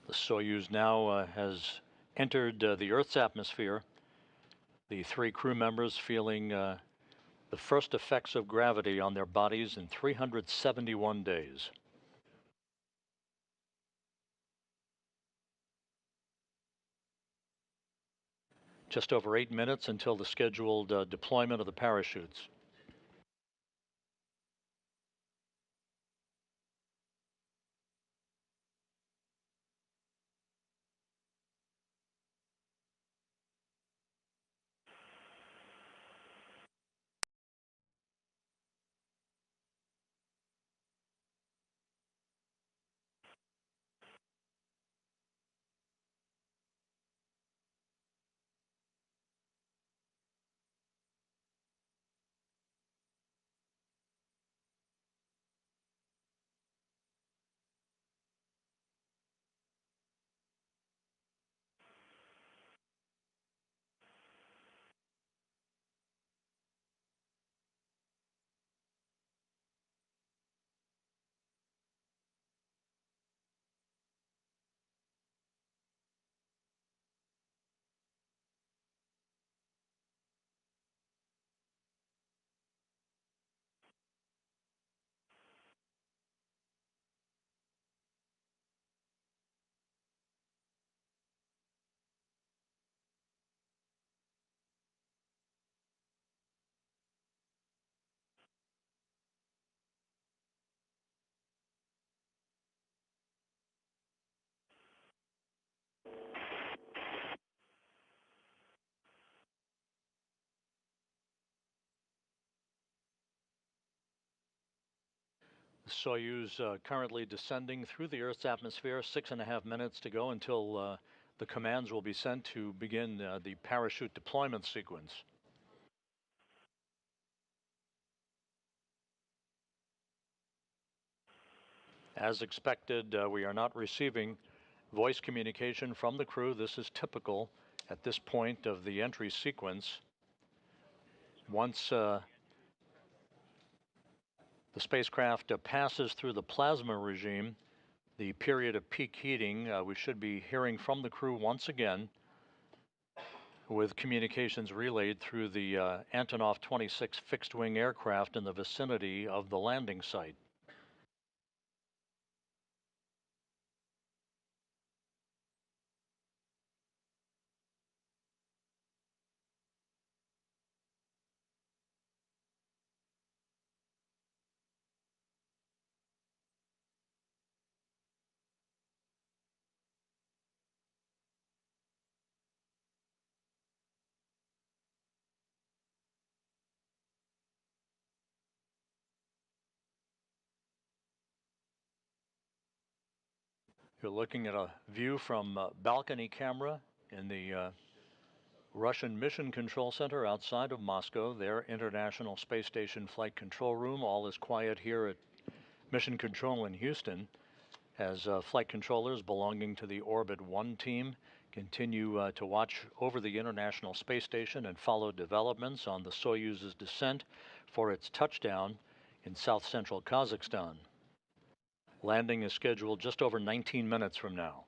The Soyuz now has entered the Earth's atmosphere. The three crew members feeling the first effects of gravity on their bodies in 371 days. Just over 8 minutes until the scheduled deployment of the parachutes. The Soyuz currently descending through the Earth's atmosphere, 6.5 minutes to go until the commands will be sent to begin the parachute deployment sequence. As expected, we are not receiving voice communication from the crew. This is typical at this point of the entry sequence. Once the spacecraft passes through the plasma regime, the period of peak heating, we should be hearing from the crew once again, with communications relayed through the Antonov 26 fixed-wing aircraft in the vicinity of the landing site. You're looking at a view from balcony camera in the Russian Mission Control Center outside of Moscow, their International Space Station Flight Control Room. All is quiet here at Mission Control in Houston as flight controllers belonging to the Orbit 1 team continue to watch over the International Space Station and follow developments on the Soyuz's descent for its touchdown in south-central Kazakhstan. Landing is scheduled just over 19 minutes from now.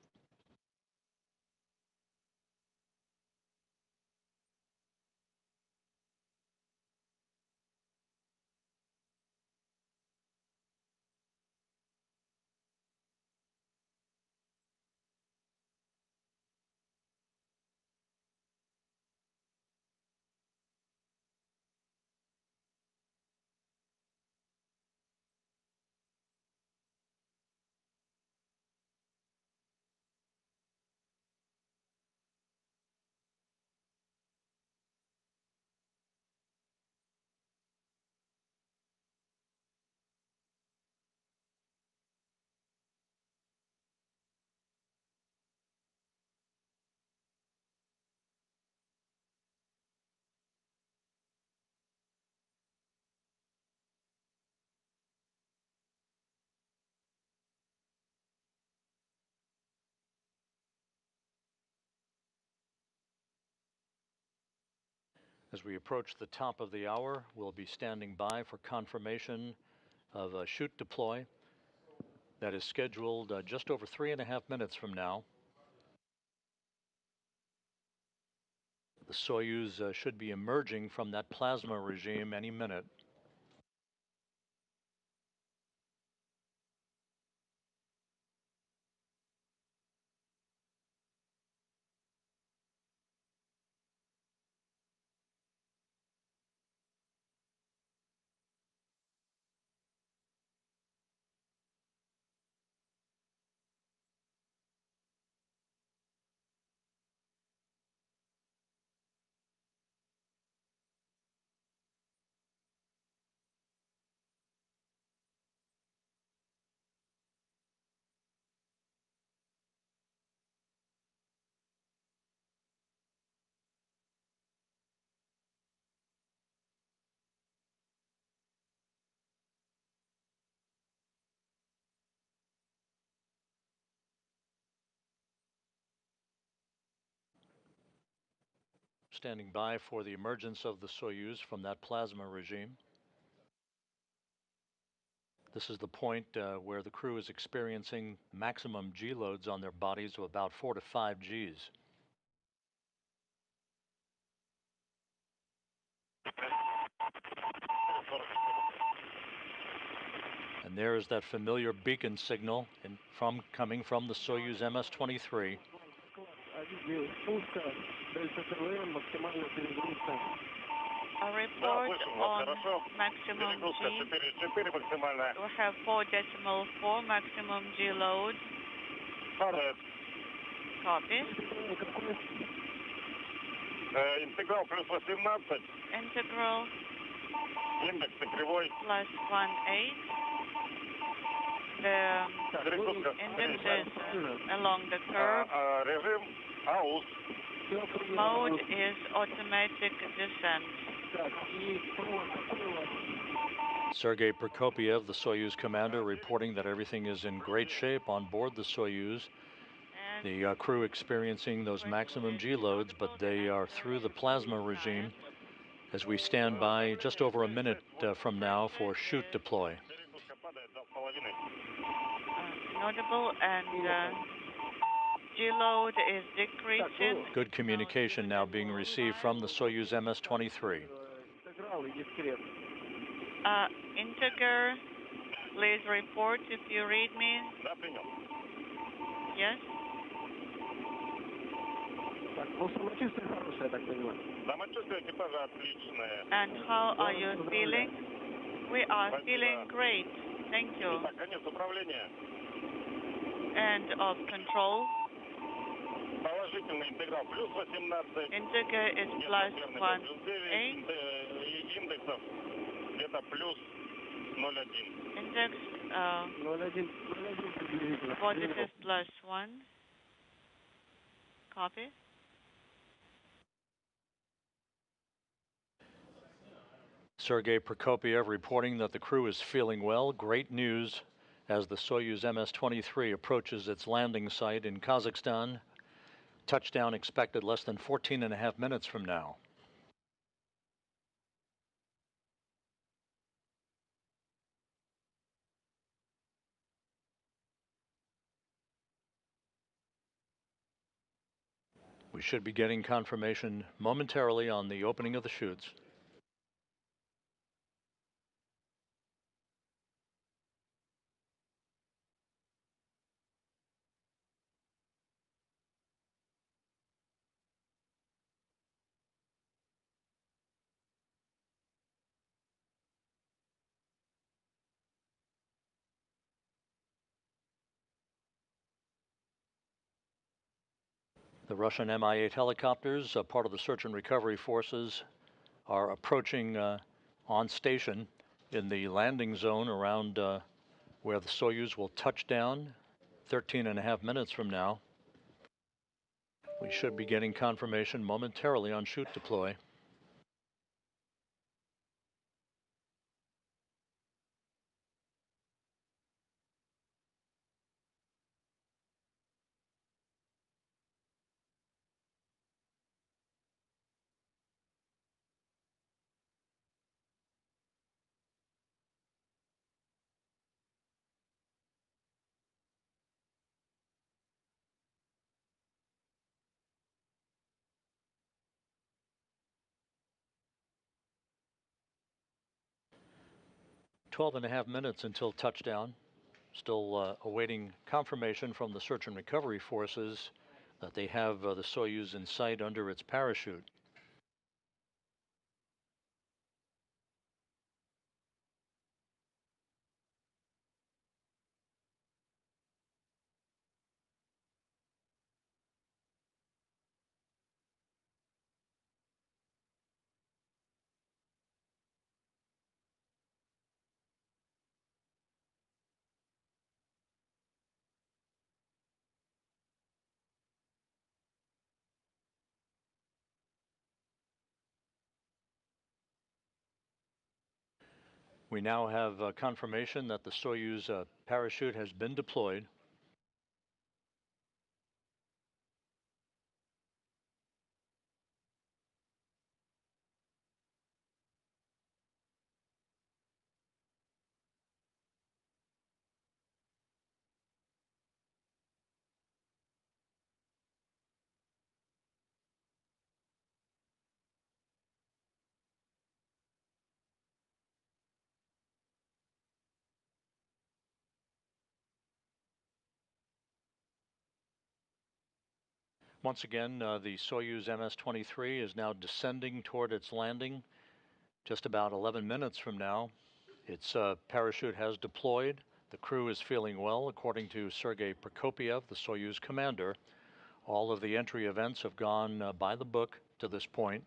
As we approach the top of the hour, we'll be standing by for confirmation of a chute deploy that is scheduled just over 3.5 minutes from now. The Soyuz should be emerging from that plasma regime any minute. Standing by for the emergence of the Soyuz from that plasma regime. This is the point where the crew is experiencing maximum G loads on their bodies of about 4 to 5 Gs. And there is that familiar beacon signal coming from the Soyuz MS-23. A report on maximum G. We have 4.4 maximum G load. Copy. Интеграл плюс 18. Integral Индекс кривой. +18. The index is along the curve. Режим АУС. Mode is automatic descent. Sergei Prokopiev, the Soyuz commander, reporting that everything is in great shape on board the Soyuz. The crew experiencing those maximum G loads, but they are through the plasma regime as we stand by just over a minute from now for shoot deploy. Notable, and G load is decreasing. Good communication now being received from the Soyuz MS-23. Integer, please report if you read me. Yes? And how are you feeling? We are feeling great. Thank you. End of control. Integer is +18. Index positive +1. Copy. Sergei Prokopiev reporting that the crew is feeling well. Great news as the Soyuz MS-23 approaches its landing site in Kazakhstan. Touchdown expected less than 14.5 minutes from now. We should be getting confirmation momentarily on the opening of the chutes. The Russian Mi-8 helicopters, part of the search and recovery forces, are approaching on station in the landing zone around where the Soyuz will touch down 13.5 minutes from now. We should be getting confirmation momentarily on shoot deploy. Twelve and a half minutes until touchdown. Still awaiting confirmation from the search and recovery forces that they have the Soyuz in sight under its parachute. We now have confirmation that the Soyuz parachute has been deployed. Once again, the Soyuz MS-23 is now descending toward its landing. Just about 11 minutes from now, its parachute has deployed. The crew is feeling well, according to Sergei Prokopiev, the Soyuz commander. All of the entry events have gone by the book to this point.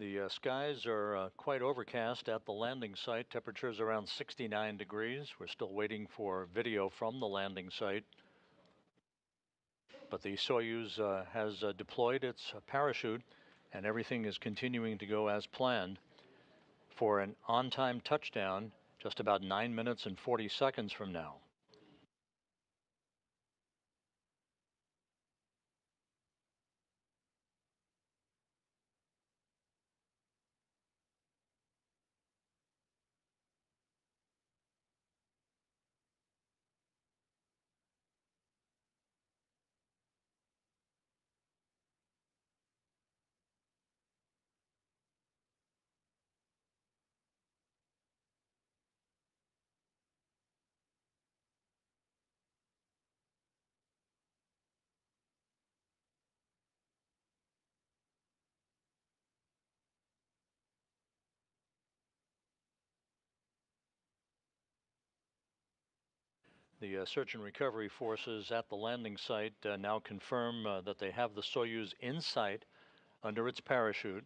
The skies are quite overcast at the landing site. Temperatures around 69 degrees. We're still waiting for video from the landing site. But the Soyuz has deployed its parachute, and everything is continuing to go as planned for an on-time touchdown just about 9 minutes and 40 seconds from now. The search and recovery forces at the landing site now confirm that they have the Soyuz in sight under its parachute.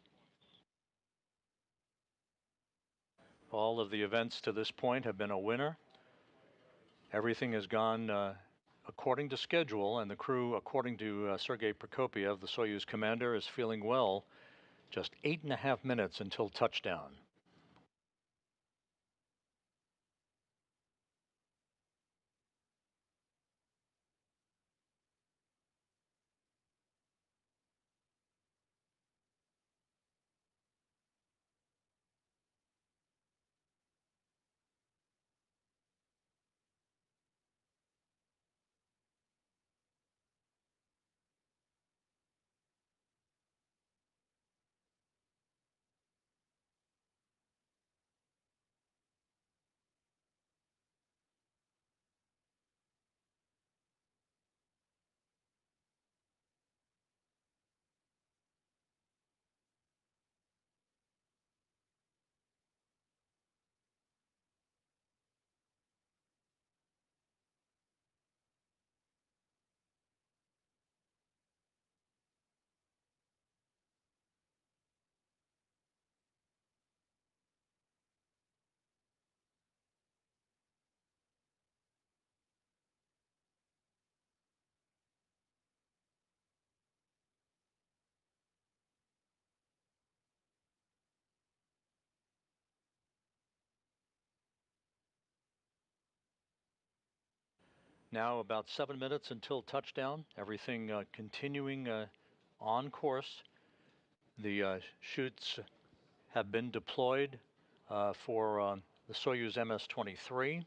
All of the events to this point have been a winner. Everything has gone according to schedule, and the crew, according to Sergei Prokopyev, the Soyuz commander, is feeling well. Just 8.5 minutes until touchdown. Now about 7 minutes until touchdown. Everything continuing on course. The chutes have been deployed for the Soyuz MS-23.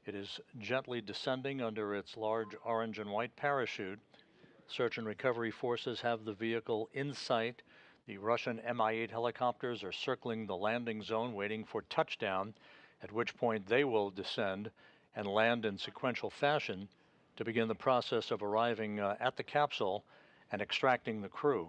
It is gently descending under its large orange and white parachute. Search and recovery forces have the vehicle in sight. The Russian Mi-8 helicopters are circling the landing zone waiting for touchdown, at which point they will descend and land in sequential fashion to begin the process of arriving at the capsule and extracting the crew.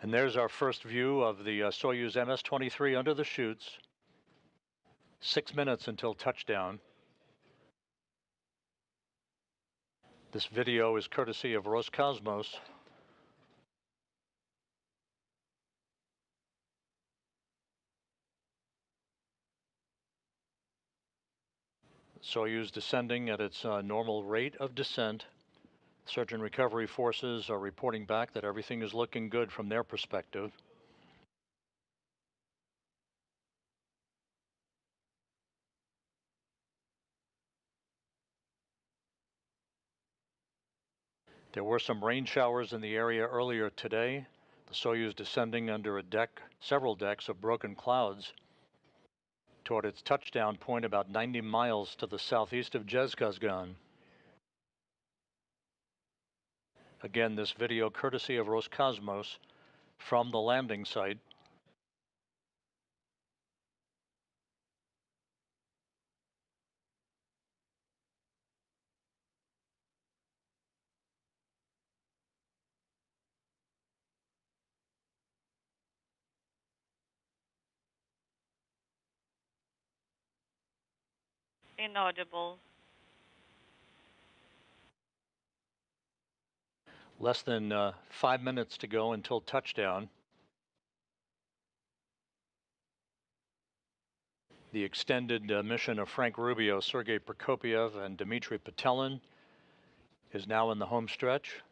And there's our first view of the Soyuz MS-23 under the chutes. 6 minutes until touchdown. This video is courtesy of Roscosmos. Soyuz descending at its normal rate of descent. Search and recovery forces are reporting back that everything is looking good from their perspective. There were some rain showers in the area earlier today. The Soyuz descending under a deck, several decks of broken clouds toward its touchdown point about 90 miles to the southeast of Zhezkazgan. Again, this video courtesy of Roscosmos from the landing site. Inaudible. Less than 5 minutes to go until touchdown. The extended mission of Frank Rubio, Sergei Prokopyev, and Dmitry Petelin is now in the home stretch.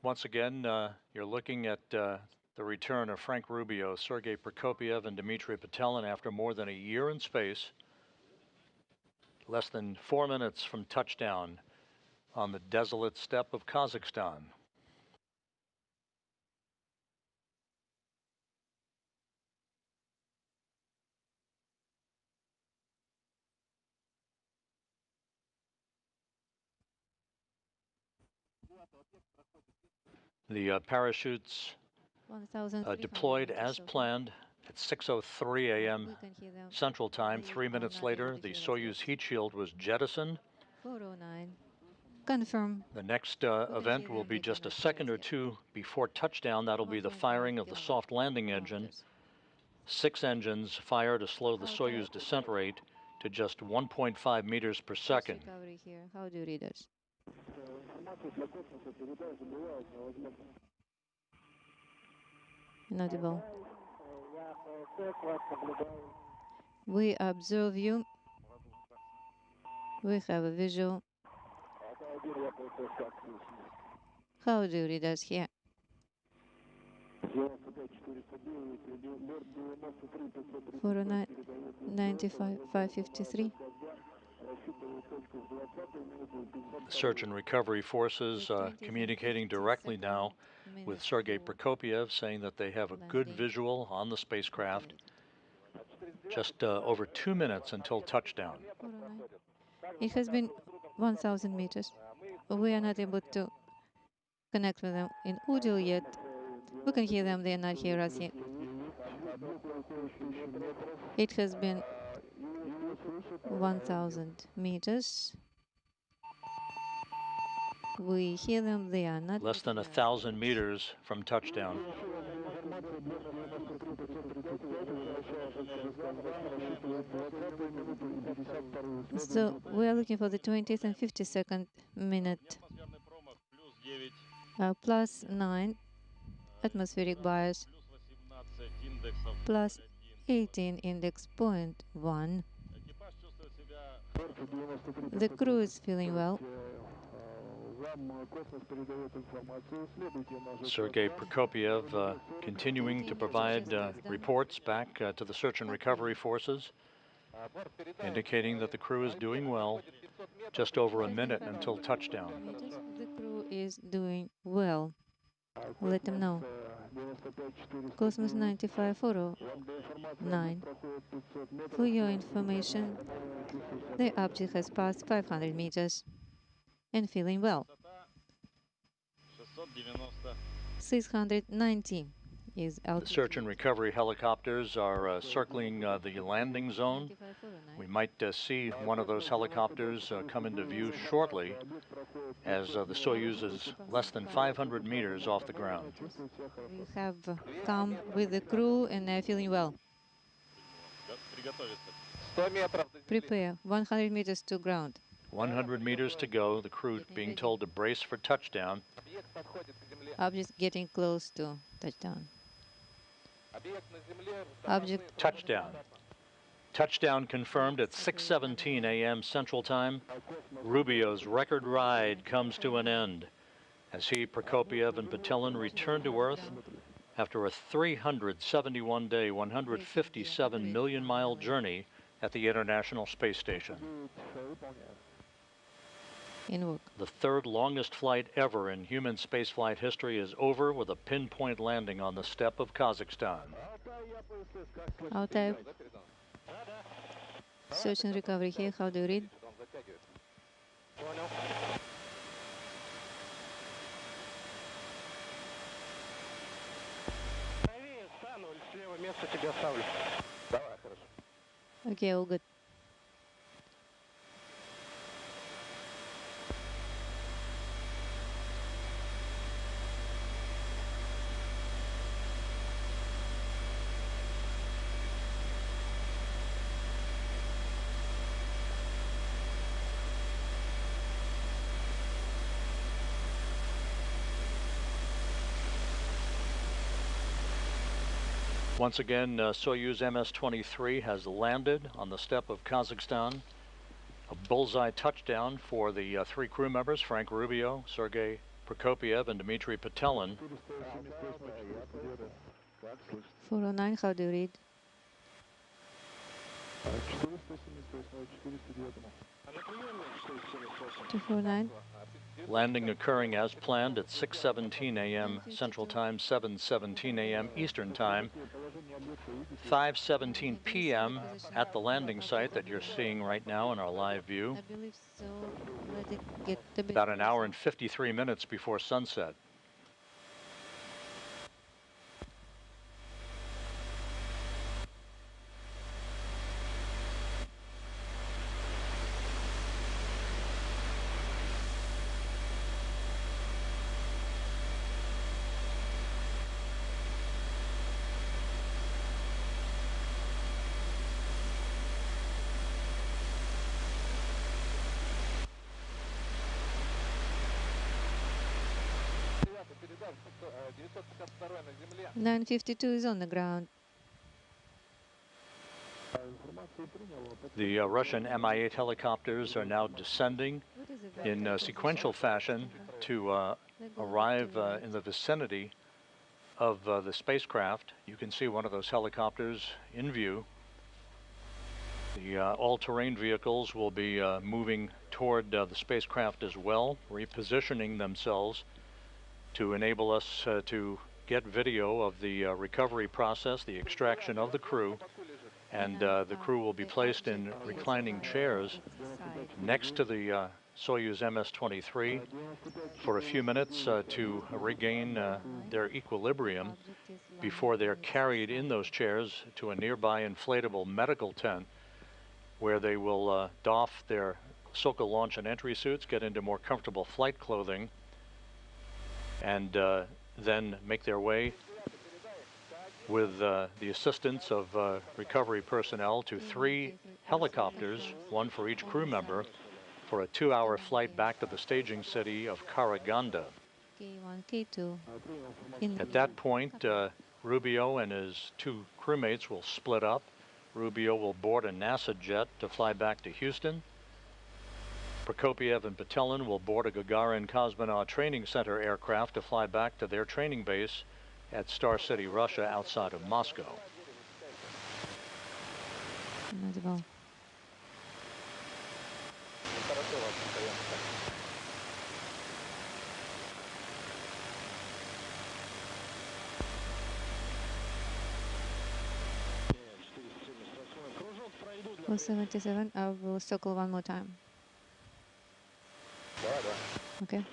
Once again, you're looking at the return of Frank Rubio, Sergei Prokopyev, and Dmitry Petelin after more than a year in space. Less than 4 minutes from touchdown on the desolate steppe of Kazakhstan. The parachutes deployed as planned at 6:03 a.m. Central Time. 3 minutes later, the Soyuz heat shield was jettisoned. 409. Confirm. The next event will be just a second or two before touchdown. That'll be the firing of the soft landing engine. 6 engines fire to slow the Soyuz descent rate to just 1.5 meters per second. Recovery here. How do you read it? Inaudible. We observe you. We have a visual. How do you read us here? For 95, 553. Search and recovery forces communicating directly now with Sergei Prokopyev, saying that they have a good visual on the spacecraft. Just over 2 minutes until touchdown. It has been 1,000 meters. We are not able to connect with them in audio yet. We can hear them, they are not hear us yet. It has been 1,000 meters. We hear them, they are not. Less than 1,000 meters from touchdown. So we are looking for the 20th and 52nd minute. +9 atmospheric bias, +18 index point 1. The crew is feeling well. Sergei Prokopyev continuing to provide reports back to the search and recovery forces, indicating that the crew is doing well. Just over a minute until touchdown. The crew is doing well. Let them know. Cosmos 9549. For your information, the object has passed 500 meters and feeling well. 690 is altitude. The search and recovery helicopters are circling the landing zone. We might see one of those helicopters come into view shortly, as the Soyuz is less than 500 meters off the ground. We have come with the crew and they're feeling well. Prepare. 100 meters to ground. 100 meters to go. The crew being told to brace for touchdown. Object getting close to touchdown. Object touchdown. Touchdown confirmed at 6:17 a.m. Central Time. Rubio's record ride comes to an end as he, Prokopyev, and Petelin return to Earth after a 371-day, 157-million-mile journey at the International Space Station. The third longest flight ever in human spaceflight history is over with a pinpoint landing on the steppe of Kazakhstan. Altai Search and recovery here. How do you read? Okay, all good. Once again, Soyuz MS-23 has landed on the steppe of Kazakhstan. A bullseye touchdown for the 3 crew members, Frank Rubio, Sergei Prokopiev, and Dmitry Petelin. 409, how do you read? Two 409. Landing occurring as planned at 6:17 a.m. Central Time, 7:17 a.m. Eastern Time, 5:17 p.m. at the landing site that you're seeing right now in our live view. I believe so. Let it get a bit About an hour closer. and 53 minutes before sunset. на 952 is on the ground. The Russian Mi-8 helicopters are now descending What is it? in sequential fashion to arrive in the vicinity of the spacecraft. You can see one of those helicopters in view. The all-terrain vehicles will be moving toward the spacecraft as well, repositioning themselves to enable us to get video of the recovery process, the extraction of the crew, and the crew will be placed in reclining chairs next to the Soyuz MS-23 for a few minutes to regain their equilibrium before they're carried in those chairs to a nearby inflatable medical tent where they will doff their Sokol launch and entry suits, get into more comfortable flight clothing, and then make their way with the assistance of recovery personnel to 3 helicopters, one for each crew member, for a 2-hour flight back to the staging city of Karaganda. K1, K2. At that point, Rubio and his 2 crewmates will split up. Rubio will board a NASA jet to fly back to Houston. Prokopiev and Petelin will board a Gagarin Cosmonaut Training Center aircraft to fly back to their training base at Star City, Russia, outside of Moscow. Let's go. Well, 77, I will circle one more time. Okay.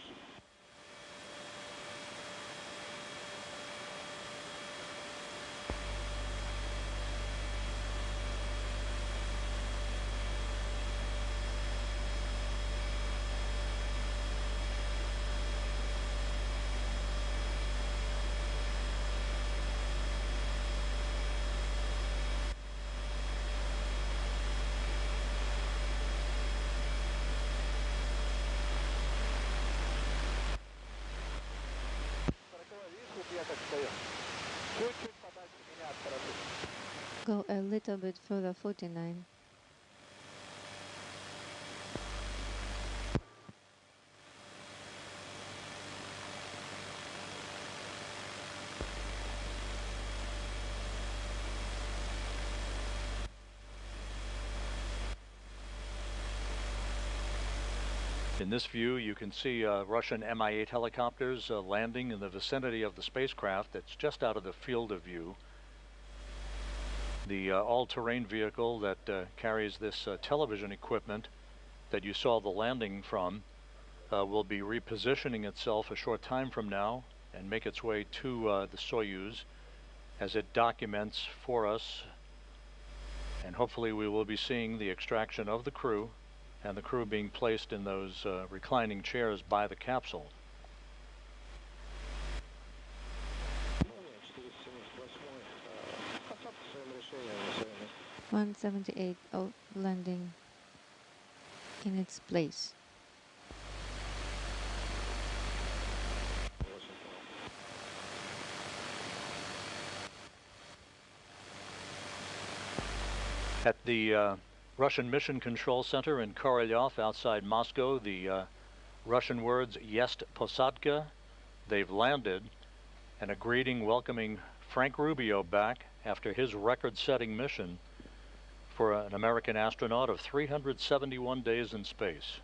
Go a little bit further, 49. In this view, you can see Russian Mi-8 helicopters landing in the vicinity of the spacecraft that's just out of the field of view. The all-terrain vehicle that carries this television equipment that you saw the landing from will be repositioning itself a short time from now and make its way to the Soyuz as it documents for us, and hopefully we will be seeing the extraction of the crew and the crew being placed in those reclining chairs by the capsule. (178) landing in its place. At the Russian Mission Control Center in Korolyov outside Moscow, the Russian words "Есть посадка," they've landed, and a greeting welcoming Frank Rubio back after his record-setting mission for an American astronaut of 371 days in space.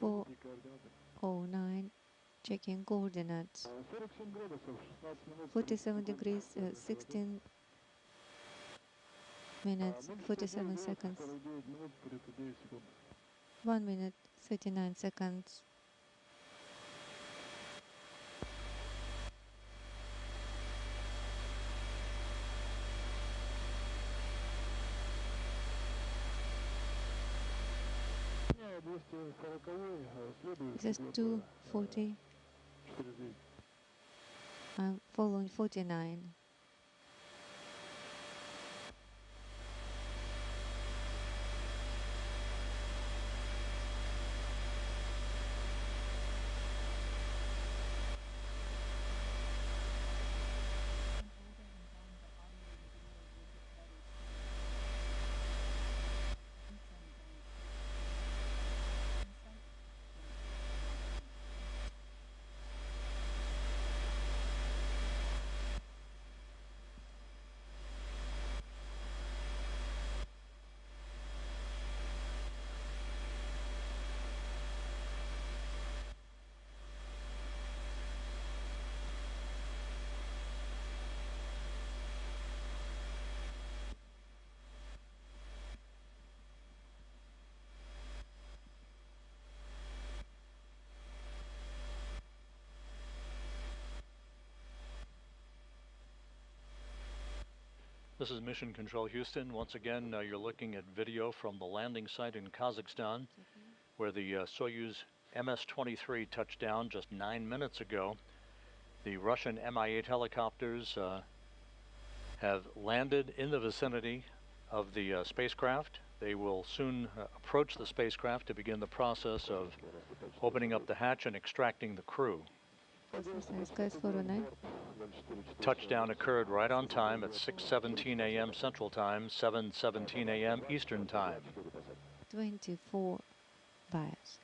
(4:09) checking coordinates. 47 degrees, 16 minutes, 47 seconds. 1 minute, 39 seconds. This is 240. I'm following 49. This is Mission Control Houston. Once again, you're looking at video from the landing site in Kazakhstan, where the Soyuz MS-23 touched down just 9 minutes ago. The Russian Mi-8 helicopters have landed in the vicinity of the spacecraft. They will soon approach the spacecraft to begin the process of opening up the hatch and extracting the crew. Touchdown occurred right on time at 6:17 a.m. Central Time, 7:17 a.m. Eastern Time. 24 bias.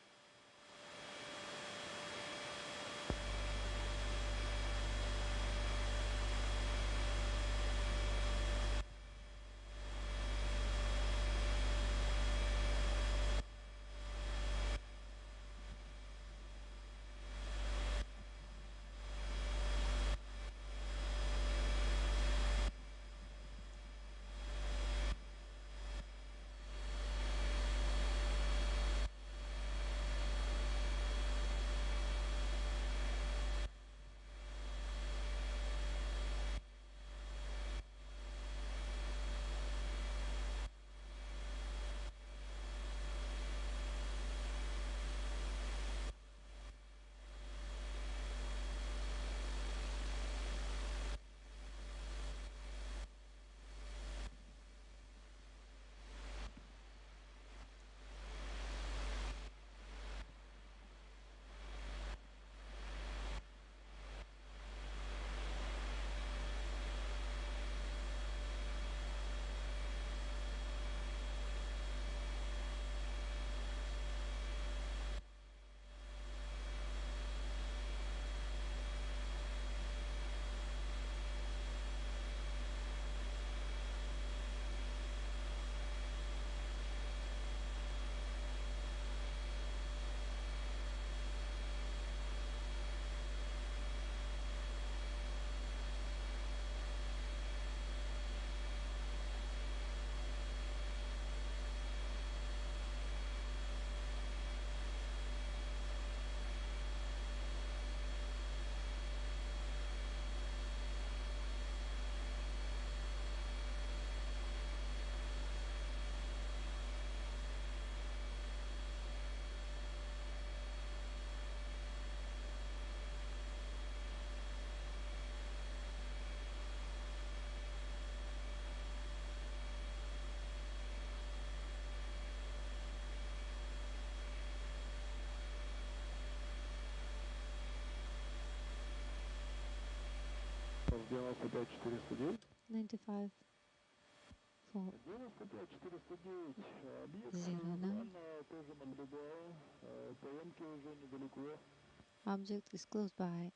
95 4 09. Object is close by.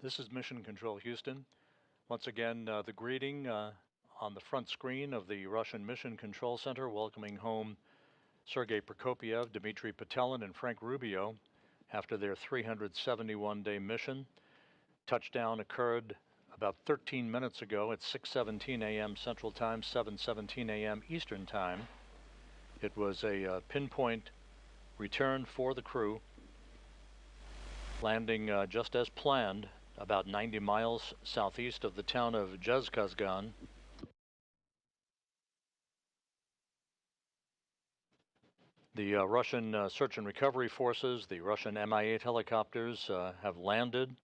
This is Mission Control Houston. Once again, the greeting on the front screen of the Russian Mission Control Center, welcoming home Sergei Prokopyev, Dmitry Petelin, and Frank Rubio after their 371-day mission. Touchdown occurred about 13 minutes ago at 6:17 a.m. Central Time, 7:17 a.m. Eastern Time. It was a pinpoint return for the crew, landing just as planned about 90 miles southeast of the town of Zhezkazgan. The Russian search and recovery forces, the Russian Mi-8 helicopters, have landed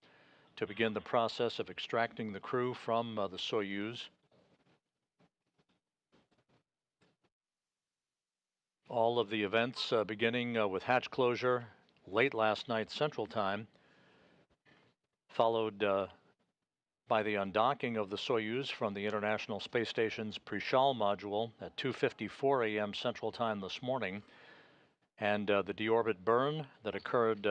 to begin the process of extracting the crew from the Soyuz. All of the events beginning with hatch closure late last night Central Time, followed by the undocking of the Soyuz from the International Space Station's Prishal module at 2:54 a.m. Central Time this morning, and the deorbit burn that occurred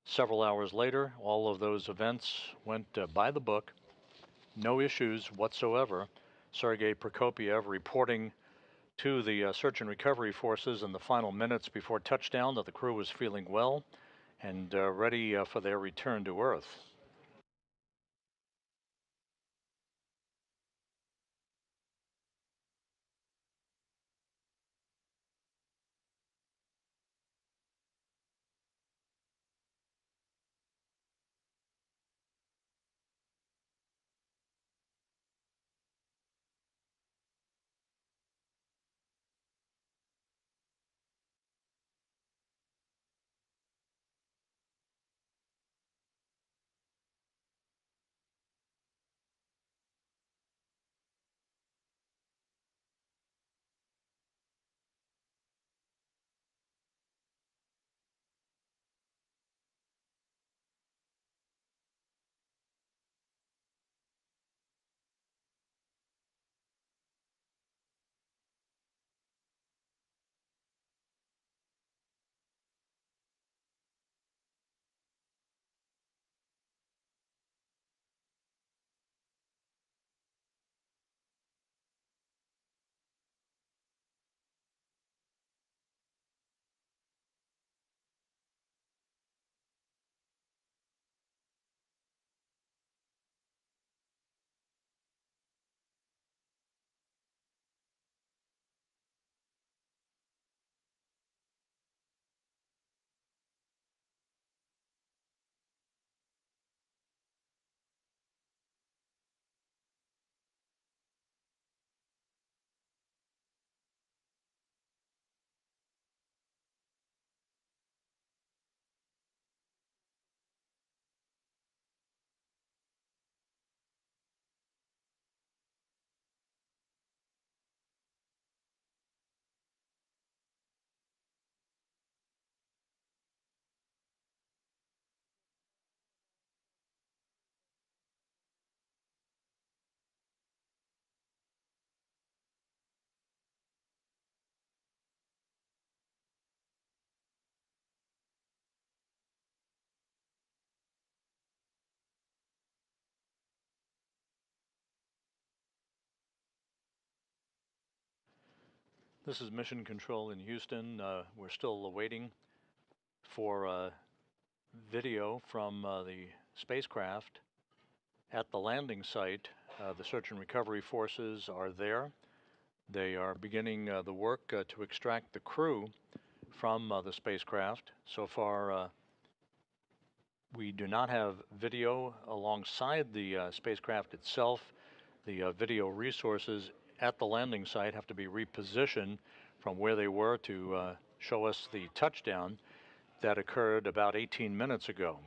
several hours later. All of those events went by the book. No issues whatsoever. Sergei Prokopyev reporting to the search and recovery forces in the final minutes before touchdown that the crew was feeling well and ready for their return to Earth. This is Mission Control in Houston. We're still awaiting for video from the spacecraft at the landing site. The search and recovery forces are there. They are beginning the work to extract the crew from the spacecraft. So far, we do not have video alongside the spacecraft itself. The video resources at the landing site have to be repositioned from where they were to show us the touchdown that occurred about 18 minutes ago.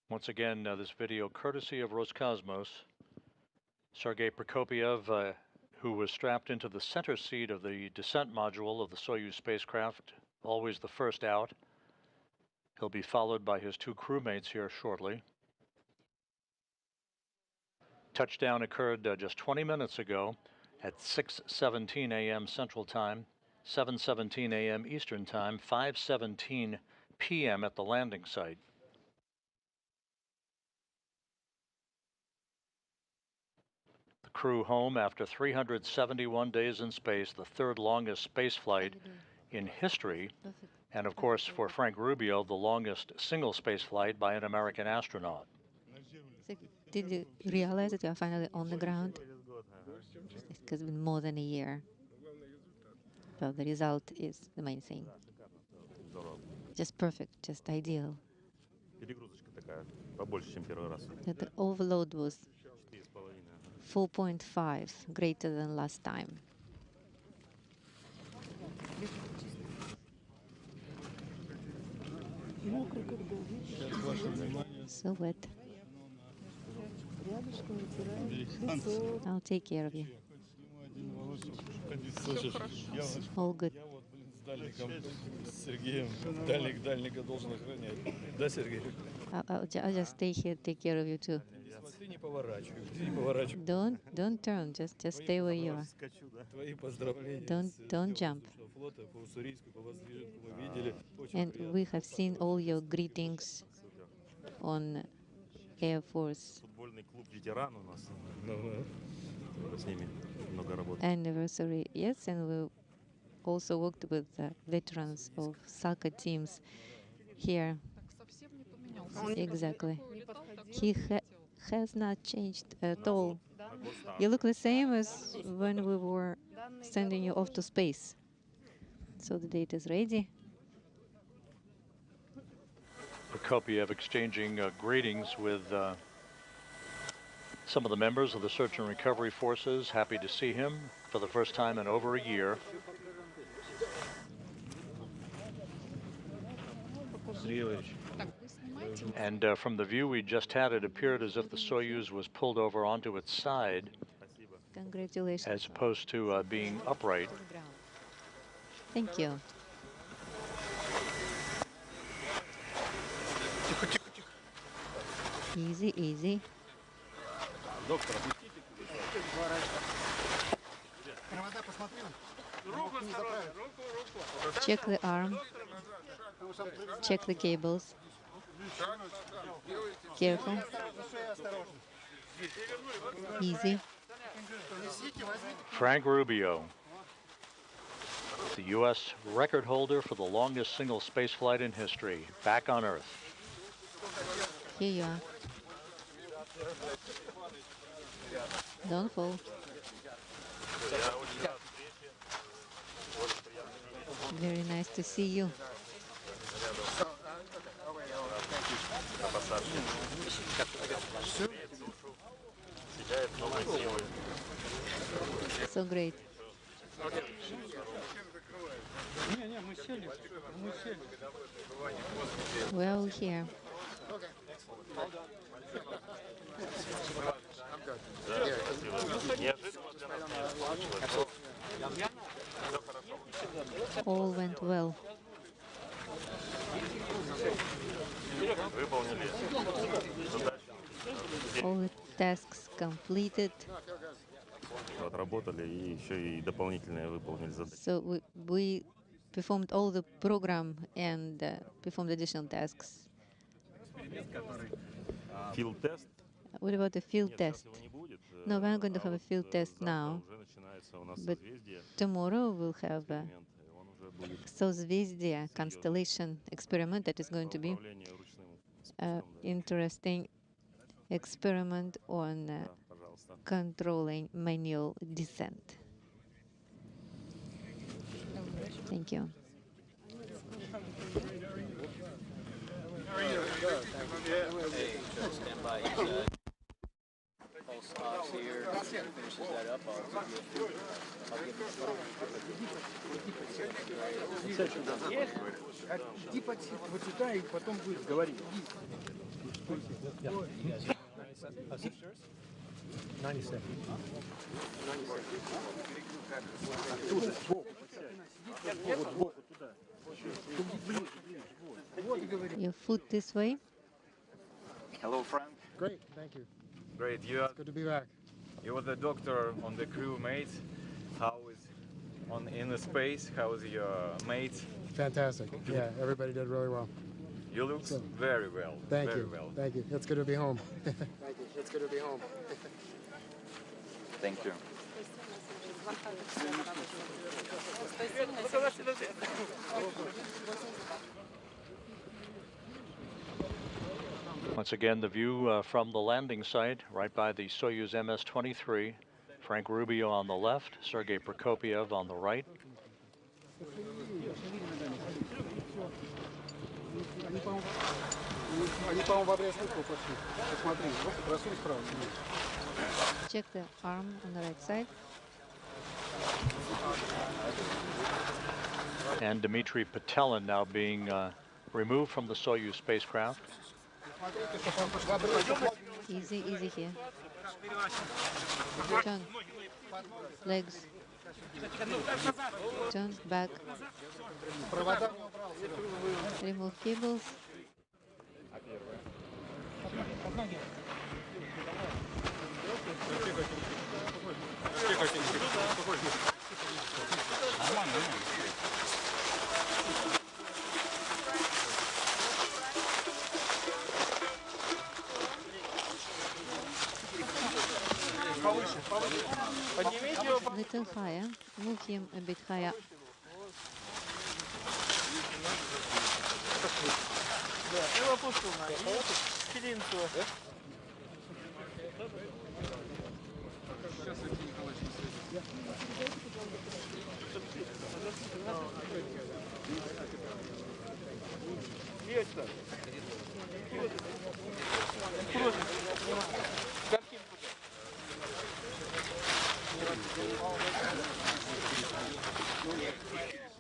Once again, this video courtesy of Roscosmos. Sergei Prokopyev, who was strapped into the center seat of the descent module of the Soyuz spacecraft, always the first out. He'll be followed by his two crewmates here shortly. Touchdown occurred just 20 minutes ago at 6:17 a.m. Central Time, 7:17 a.m. Eastern Time, 5:17 p.m. at the landing site. The crew home after 371 days in space, the third longest space flight in history, and of course for Frank Rubio, the longest single space flight by an American astronaut. Did you realize that you are finally on the ground? It has been more than a year. Well, the result is the main thing. Just perfect, just ideal. The overload was 4.5, greater than last time. So wet. I'll take care of you. All good. I'll just stay here, take care of you too. Don't turn, just stay where you are. Don't jump. And we have seen all your greetings on Air Force anniversary. Yes, and we also worked with veterans of Sacan teams here. Exactly. He has not changed at all. You look the same as when we were sending you off to space. So the date is ready. Prokopyev exchanging greetings with Some of the members of the search and recovery forces happy to see him for the first time in over a year. And from the view we just had, it appeared as if the Soyuz was pulled over onto its side Congratulations. as opposed to being upright. Thank you. Easy, easy. Check the arm. Check the cables. Careful. Easy. Frank Rubio, the U.S. record holder for the longest single space flight in history, back on Earth. Here you are. Don't fall. Very nice to see you. So great. We're all here. All went well. All the tasks completed. So we performed all the program and performed additional tasks. Field test? What about the field test? No, we're not going to have a field test now, but tomorrow we'll have a Созвездие constellation experiment that is going to be an interesting experiment on controlling manual descent. Thank you. Stand by. Pulse off here. Finishes that up. I'll give you 97. Your foot this way. Hello, Frank. Great, thank you. Great. It's good to be back. You were the doctor on the crew, mate. How is in the space? How is your mate? Fantastic. Yeah, everybody did really well. You look very well. Thank very you. Well. Thank you. It's good to be home. Thank you. It's good to be home. Thank you. Once again, the view from the landing site, right by the Soyuz MS-23. Frank Rubio on the left, Sergei Prokopiev on the right. Check the arm on the right side. And Dmitry Petelin now being removed from the Soyuz spacecraft. Easy, easy here. Turn. Legs. Turn back. Remove cables. Little higher. Move him a bit higher.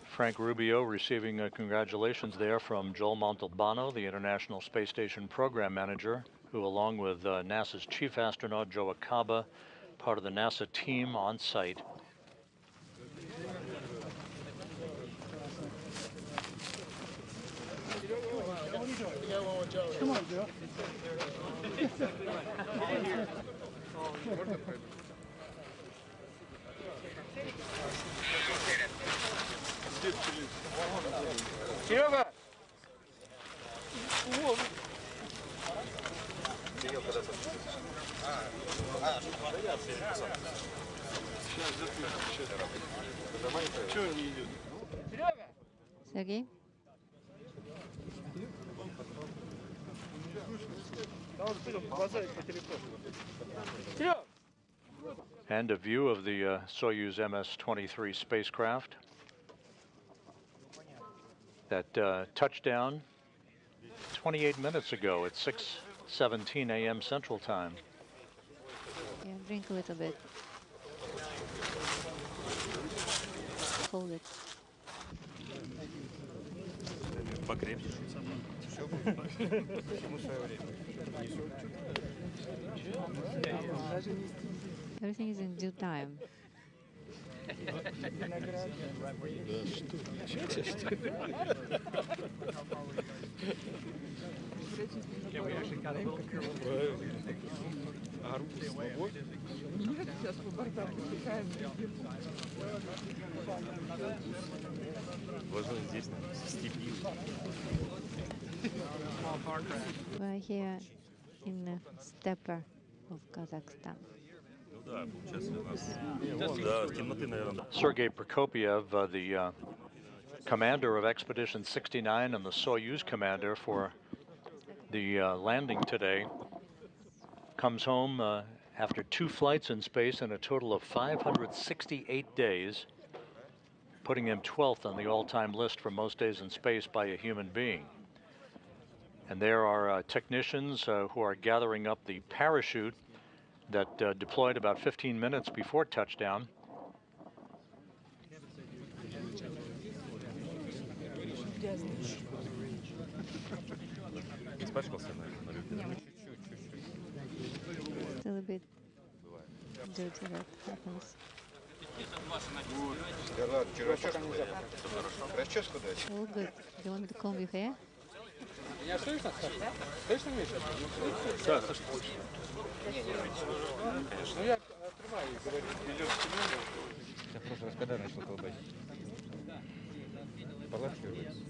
Frank Rubio receiving congratulations there from Joel Montalbano, the International Space Station Program Manager, who, along with NASA's chief astronaut Joe Acaba, part of the NASA team on site. Come on, Joe. Серега! Sergey? And a view of the Soyuz MS-23 spacecraft that touched down 28 minutes ago at 6:17 a.m. Central Time. Yeah, drink a little bit. Hold it. Everything is in due time. We're here in the steppe of Kazakhstan. Sergei Prokopyev, the commander of Expedition 69 and the Soyuz commander for the landing today, comes home after 2 flights in space and a total of 568 days, putting him 12th on the all-time list for most days in space by a human being. And there are technicians who are gathering up the parachute that deployed about 15 minutes before touchdown. Still a bit dirty that happens. All good. Do you want me to comb your hair? Меня слышно? Слышно, Миша? Да, слышно. Ну я отрываю и говорю, идет к Семену. Я просто раскадар начал колбасить. Полачивается.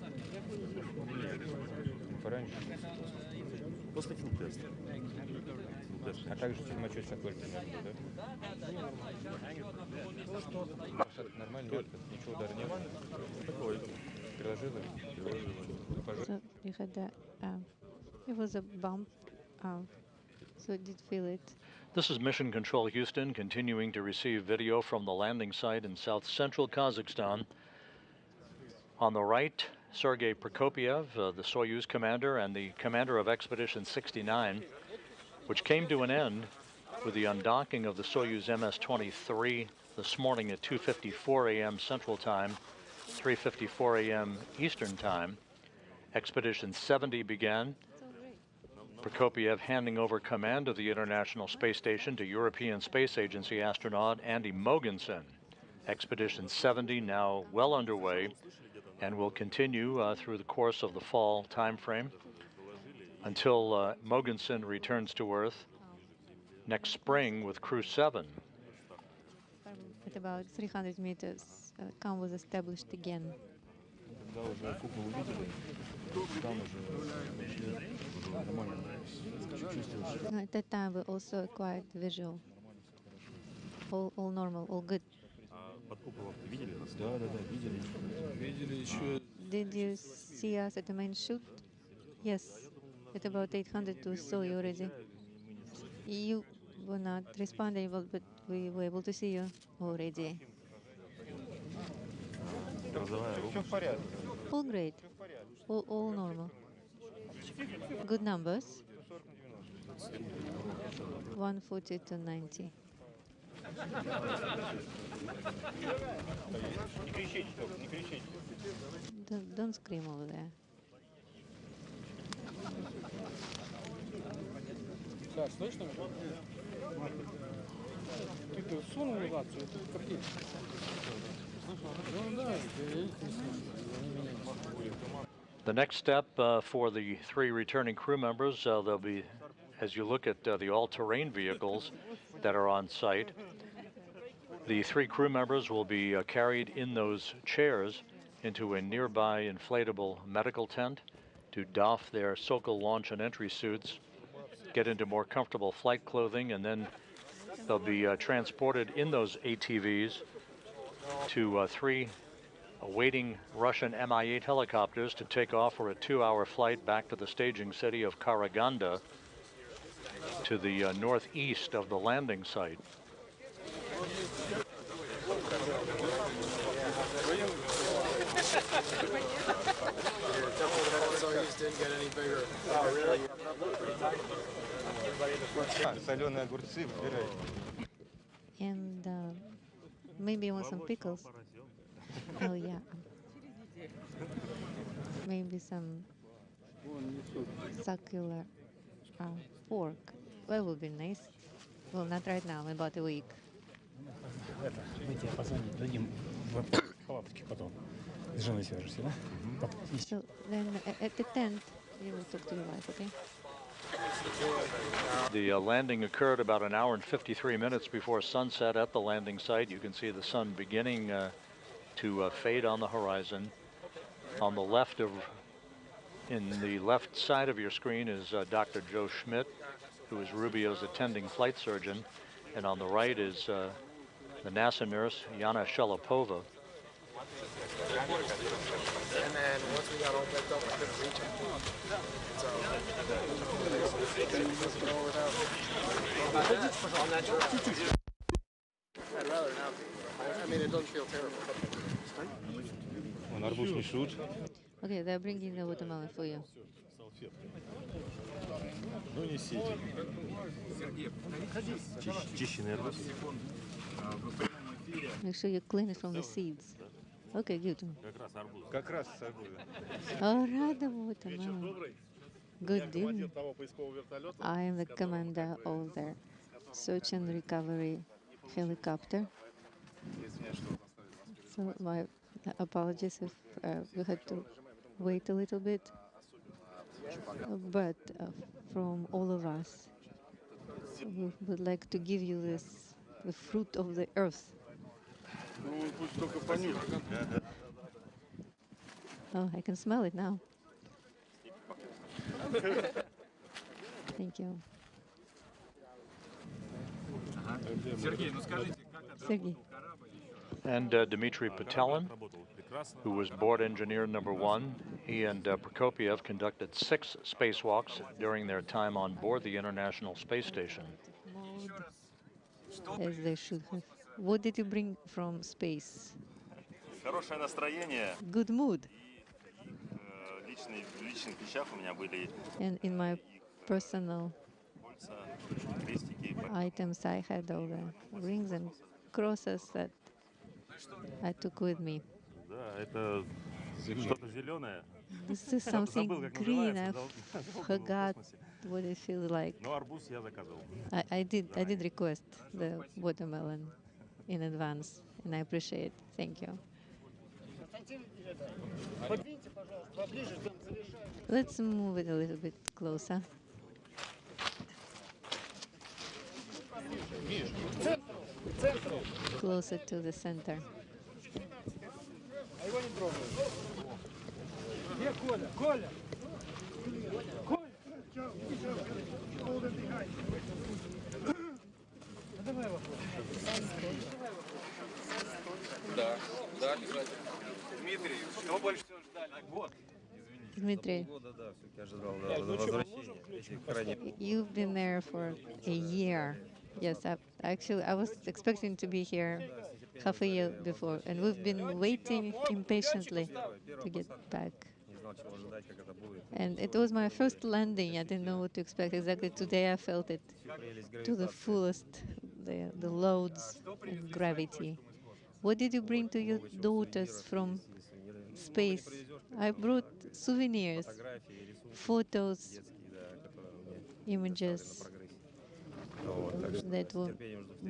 Пораньше. После филтеста. А также термочет шатвольки, да? Нормально, ничего удара не было. Такой. Приложила. So you had that, it was a bump, so it did feel it. This is Mission Control Houston, continuing to receive video from the landing site in south-central Kazakhstan. On the right, Sergei Prokopyev, the Soyuz commander and the commander of Expedition 69, which came to an end with the undocking of the Soyuz MS-23 this morning at 2:54 a.m. Central Time, 3:54 a.m. Eastern Time. Expedition 70 began. Prokopyev handing over command of the International Space Station to European Space Agency astronaut Andy Mogensen. Expedition 70 now well underway and will continue through the course of the fall time frame until Mogensen returns to Earth next spring with Crew 7. At about 300 meters, CAM was established again. At that time, we also acquired visual. All normal, all good. Did you see us at the main chute? Yes, at about 800 we saw you already. You were not responding, but we were able to see you already. All great, all normal. Good numbers. 140 to 90. Don't scream over there. Так, слышно меня? Ты сунул рацию, тут какие? Ну да, я их не слышу. The next step for the 3 returning crew members, they'll be, as you look at the all-terrain vehicles that are on site, the 3 crew members will be carried in those chairs into a nearby inflatable medical tent to doff their Sokol launch and entry suits, get into more comfortable flight clothing, and then they'll be transported in those ATVs to 3 awaiting Russian Mi-8 helicopters to take off for a 2-hour flight back to the staging city of Karaganda to the northeast of the landing site. Soyuz didn't get any bigger. And maybe you want some pickles. Oh yeah. Maybe some succulent pork. That would be nice. Well, not right now, in about a week. So then at the tent, you will talk to your wife, okay? The landing occurred about an hour and 53 minutes before sunset at the landing site. You can see the sun beginning to fade on the horizon. On the left in the left side of your screen is Dr. Joe Schmidt, who is Rubio's attending flight surgeon, and on the right is the NASA nurse Yana Shelopova. And then once we got all picked up, I couldn't reach him. So, go without. On that trail. I'd rather not be. I mean, it doesn't feel terrible. Okay, they're bringing the watermelon for you. Make sure you clean it from the seeds. Okay, good. Oh, rada watermelon. Good deal. I am the commander of the search and recovery helicopter. So my apologies if we had to wait a little bit. But from all of us, we would like to give you this, the fruit of the earth. Oh, I can smell it now. Thank you. Sergey. And Dmitry Patelin, who was board engineer number 1. He and Prokopiev conducted 6 spacewalks during their time on board the International Space Station. As they should have. What did you bring from space? Good mood. And in my personal items, I had all the rings and crosses that I took with me. This is something green. I forgot what it feels like. I did request the watermelon in advance, and I appreciate it. Thank you. Let's move it a little bit closer. Closer to the center. Dmitry, you've been there for a year. Yes, actually, I was expecting to be here half a year before, and we've been waiting impatiently to get back. And it was my first landing. I didn't know what to expect exactly. Today I felt it to the fullest. the loads of gravity. What did you bring to your daughters from space? I brought souvenirs, photos, images that were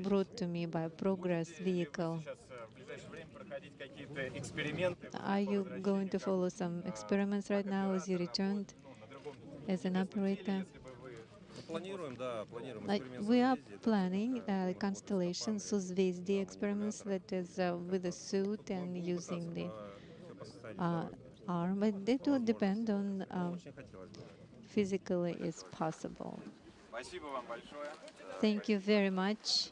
brought to me by a Progress vehicle. Are you going to follow some experiments right now as you returned as an operator? We are planning constellation Suzvezdi experiments, that is with a suit and using the arm, but it will depend on physically is possible. Thank you very much.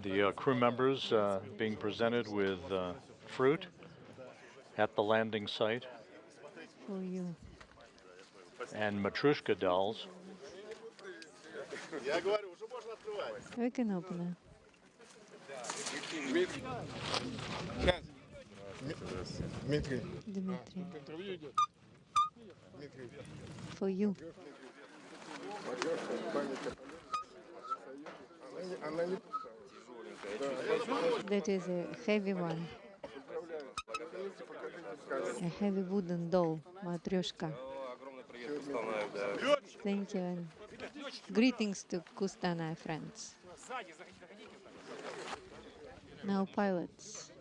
The crew members being presented with fruit at the landing site For you. and matryoshka dolls. We can open it. Дмитрий. Dmitry. For you. That is a heavy one. A heavy wooden doll, matryoshka. Thank you. And greetings to Kustanai friends. Now pilots.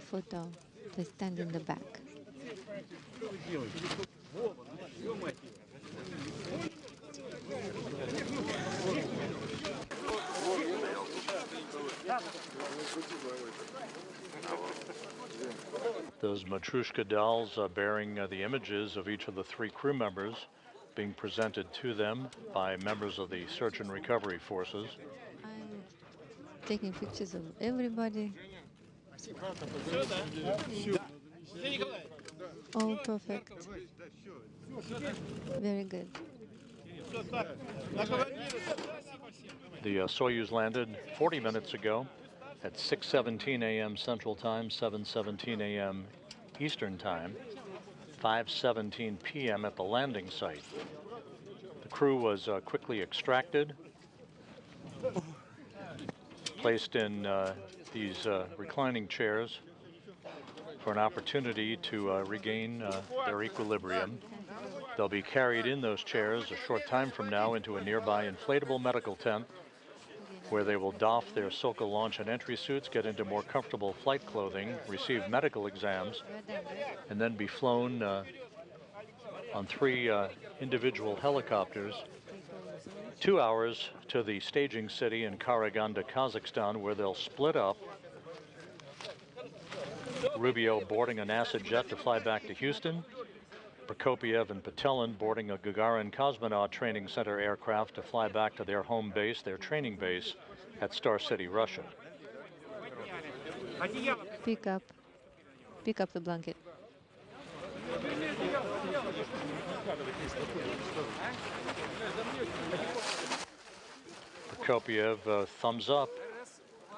Photo. They stand in the back. Those matryoshka dolls bearing the images of each of the three crew members being presented to them by members of the search and recovery forces. I'm taking pictures of everybody. All perfect. Very good. The Soyuz landed 40 minutes ago at 6:17 a.m. Central Time, 7:17 a.m. Eastern Time, 5:17 p.m. at the landing site. The crew was quickly extracted, placed in these reclining chairs for an opportunity to regain their equilibrium. They'll be carried in those chairs a short time from now into a nearby inflatable medical tent, where they will doff their Sokol launch and entry suits, get into more comfortable flight clothing, receive medical exams, and then be flown on three individual helicopters 2 hours to the staging city in Karaganda, Kazakhstan, where they'll split up. Rubio boarding a NASA jet to fly back to Houston. Prokopiev and Patelin boarding a Gagarin Cosmonaut Training Center aircraft to fly back to their home base, their training base at Star City, Russia. Pick up the blanket. Prokopiev, thumbs up,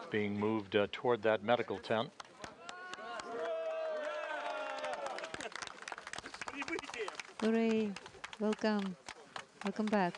being moved toward that medical tent. Hooray! Welcome. Welcome back.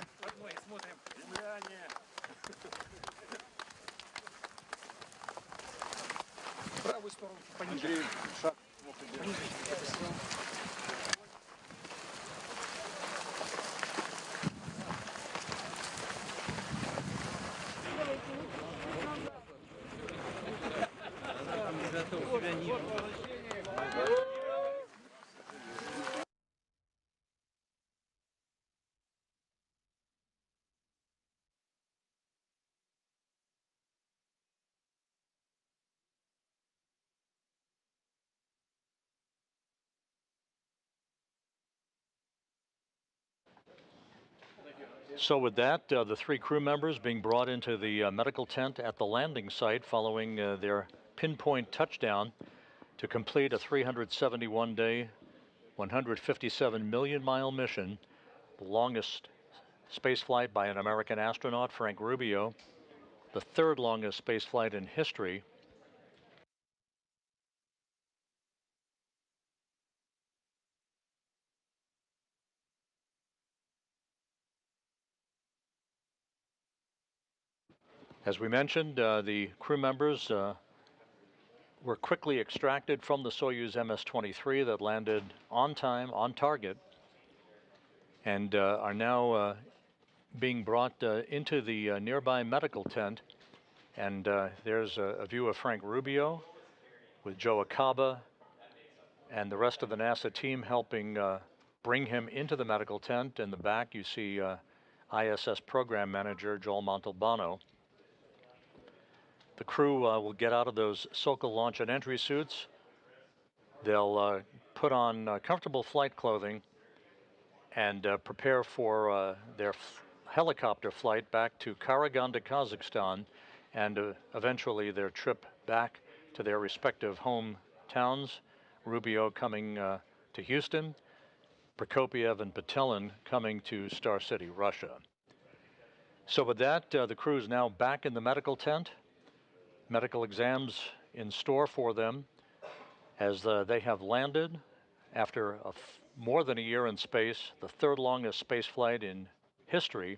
So with that, the three crew members being brought into the medical tent at the landing site following their pinpoint touchdown to complete a 371-day, 157 million mile mission, the longest space flight by an American astronaut, Frank Rubio, the third longest space flight in history. As we mentioned, the crew members were quickly extracted from the Soyuz MS-23 that landed on time, on target, and are now being brought into the nearby medical tent. And there's a view of Frank Rubio with Joe Acaba and the rest of the NASA team helping bring him into the medical tent. In the back, you see ISS program manager Joel Montalbano. The crew will get out of those Sokol launch and entry suits. They'll put on comfortable flight clothing and prepare for their helicopter flight back to Karaganda, Kazakhstan, and eventually their trip back to their respective hometowns. Rubio coming to Houston, Prokopiev and Petelin coming to Star City, Russia. So with that, the crew is now back in the medical tent. Medical exams in store for them as they have landed after more than a year in space, the third longest space flight in history,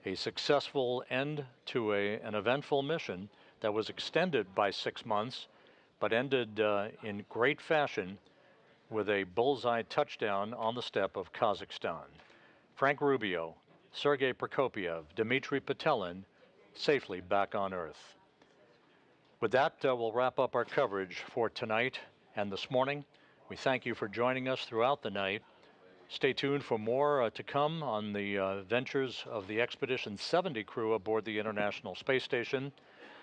a successful end to an eventful mission that was extended by 6 months, but ended in great fashion with a bullseye touchdown on the steppe of Kazakhstan. Frank Rubio, Sergei Prokopiev, Dmitry Petelin, safely back on Earth. With that, we'll wrap up our coverage for tonight and this morning. We thank you for joining us throughout the night. Stay tuned for more to come on the ventures of the Expedition 70 crew aboard the International Space Station.